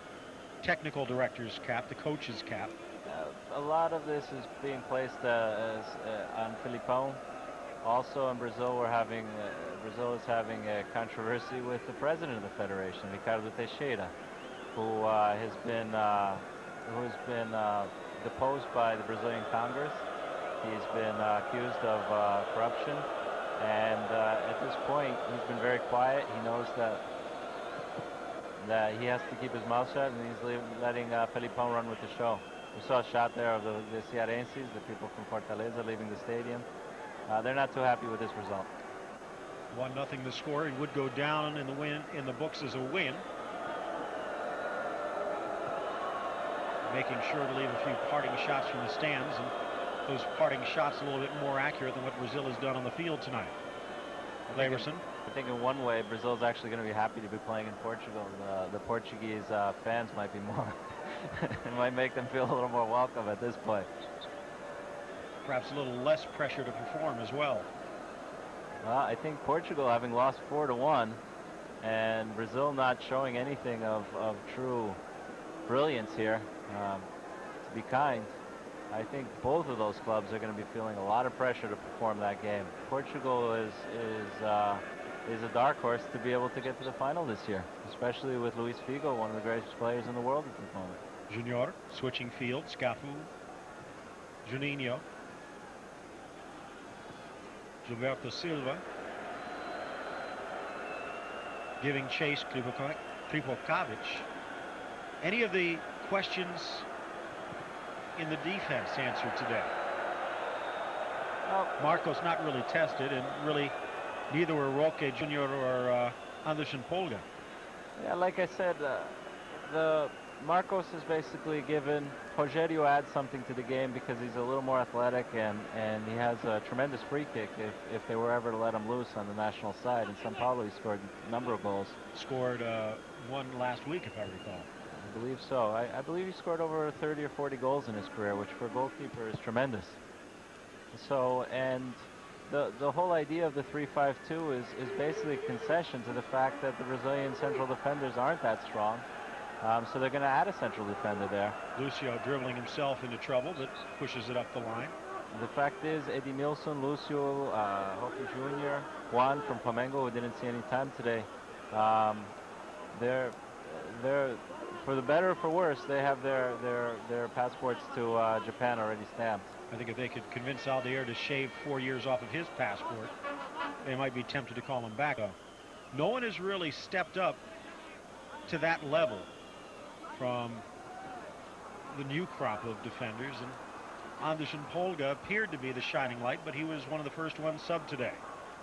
Speaker 2: technical director's cap, the coach's cap.
Speaker 3: A lot of this is being placed on Filipão. Also in Brazil, Brazil is having a controversy with the president of the federation, Ricardo Teixeira, who has been deposed by the Brazilian Congress. He's been accused of corruption, and at this point, he's been very quiet. He knows that he has to keep his mouth shut, and he's letting Felipão run with the show. We saw a shot there of the Cearenses, the people from Fortaleza, leaving the stadium. They're not too happy with this result.
Speaker 2: 1-0 the score. It would go down in the books as a win. Making sure to leave a few parting shots from the stands, and those parting shots a little bit more accurate than what Brazil has done on the field tonight. Leverson.
Speaker 3: I think in one way, Brazil's actually going to be happy to be playing in Portugal. The Portuguese fans might be more, it might make them feel a little more welcome at this point.
Speaker 2: Perhaps a little less pressure to perform as well.
Speaker 3: Well, I think Portugal having lost 4-1 and Brazil not showing anything of true brilliance here, to be kind, I think both of those clubs are going to be feeling a lot of pressure to perform that game. Portugal is a dark horse to be able to get to the final this year, especially with Luis Figo, one of the greatest players in the world at this moment.
Speaker 2: Junior switching fields. Cafu, Juninho, Roberto Silva, giving chase Krivokapic. Any of the questions in the defense answered today? Marcos not really tested, and really neither were Roque Jr. or Anderson Polga.
Speaker 3: Yeah, like I said, the Marcos is basically given. Rogério adds something to the game because he's a little more athletic, and he has a tremendous free kick if they were ever to let him loose on the national side. And São Paulo, he scored a number of goals. Scored
Speaker 2: one last week, if I recall.
Speaker 3: I believe so. I believe he scored over 30 or 40 goals in his career, which for a goalkeeper is tremendous. So, and the whole idea of the 3-5-2 is basically a concession to the fact that the Brazilian central defenders aren't that strong. So they're going to add a central defender there.
Speaker 2: Lucio dribbling himself into trouble, but pushes it up the line.
Speaker 3: The fact is, Edmilson, Lucio, Roque Jr., Juan from Flamengo, who didn't see any time today, they're for the better or for worse, they have their passports to Japan already stamped.
Speaker 2: I think if they could convince Aldair to shave 4 years off of his passport, they might be tempted to call him back. No one has really stepped up to that level from the new crop of defenders, and Anderson Polga appeared to be the shining light, but he was one of the first ones subbed today.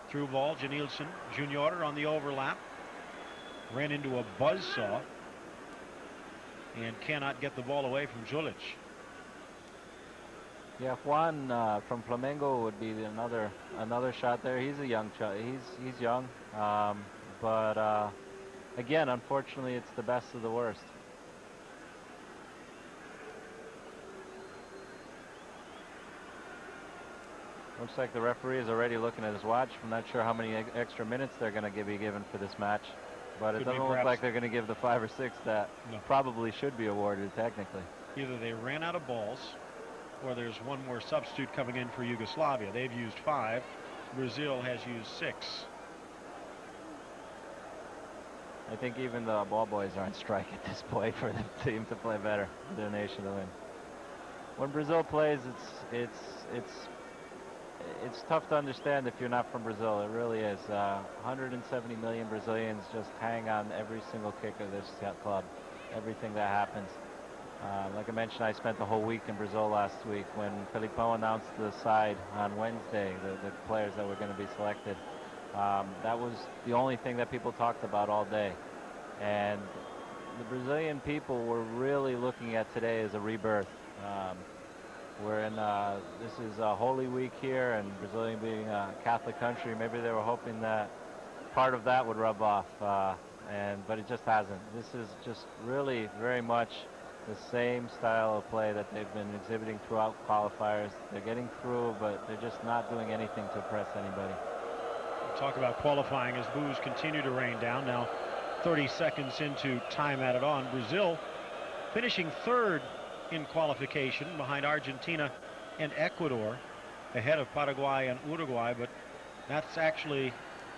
Speaker 2: Through ball, Janilson Jr. on the overlap, ran into a buzzsaw and cannot get the ball away from Julic.
Speaker 3: Yeah, Juan from Flamengo would be another shot there. He's a young child. He's young, but again, unfortunately, it's the best of the worst. Looks like the referee is already looking at his watch. I'm not sure how many extra minutes they're going to be given for this match, but it doesn't look like they're going to give the 5 or 6 that probably should be awarded technically.
Speaker 2: Either they ran out of balls, or there's one more substitute coming in for Yugoslavia. They've used 5. Brazil has used 6.
Speaker 3: I think even the ball boys are on strike at this point for the team to play better, for their nation to win. When Brazil plays, it's tough to understand if you're not from Brazil. It really is. 170 million Brazilians just hang on every single kick of this club, everything that happens. Like I mentioned, I spent the whole week in Brazil last week. When Felipão announced the side on Wednesday, the players that were going to be selected, that was the only thing that people talked about all day. And the Brazilian people were really looking at today as a rebirth. We're in, this is a Holy Week here, and Brazilian being a Catholic country, maybe they were hoping that part of that would rub off, but it just hasn't. This is just really very much the same style of play that they've been exhibiting throughout qualifiers. They're getting through, but they're just not doing anything to impress anybody.
Speaker 2: We'll talk about qualifying as boos continue to rain down. Now 30 seconds into time added on. Brazil finishing 3rd in qualification behind Argentina and Ecuador, ahead of Paraguay and Uruguay, but that's actually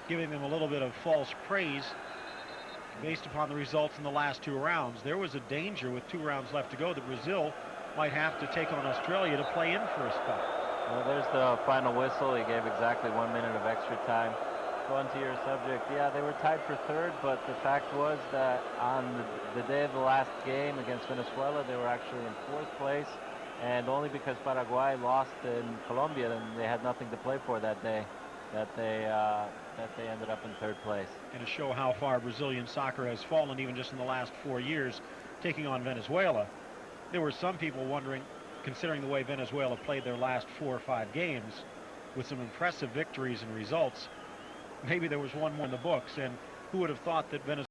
Speaker 2: giving them a little bit of false praise based upon the results in the last 2 rounds. There was a danger with 2 rounds left to go that Brazil might have to take on Australia to play in for a spot.
Speaker 3: Well, there's the final whistle. He gave exactly 1 minute of extra time. Going to your subject, yeah, they were tied for 3rd, but the fact was that on the day of the last game against Venezuela, they were actually in 4th place, and only because Paraguay lost in Colombia, and they had nothing to play for that day, that they ended up in 3rd place.
Speaker 2: And to show how far Brazilian soccer has fallen even just in the last 4 years, taking on Venezuela, there were some people wondering, considering the way Venezuela played their last 4 or 5 games, with some impressive victories and results, maybe there was one more in the books, and who would have thought that Venezuela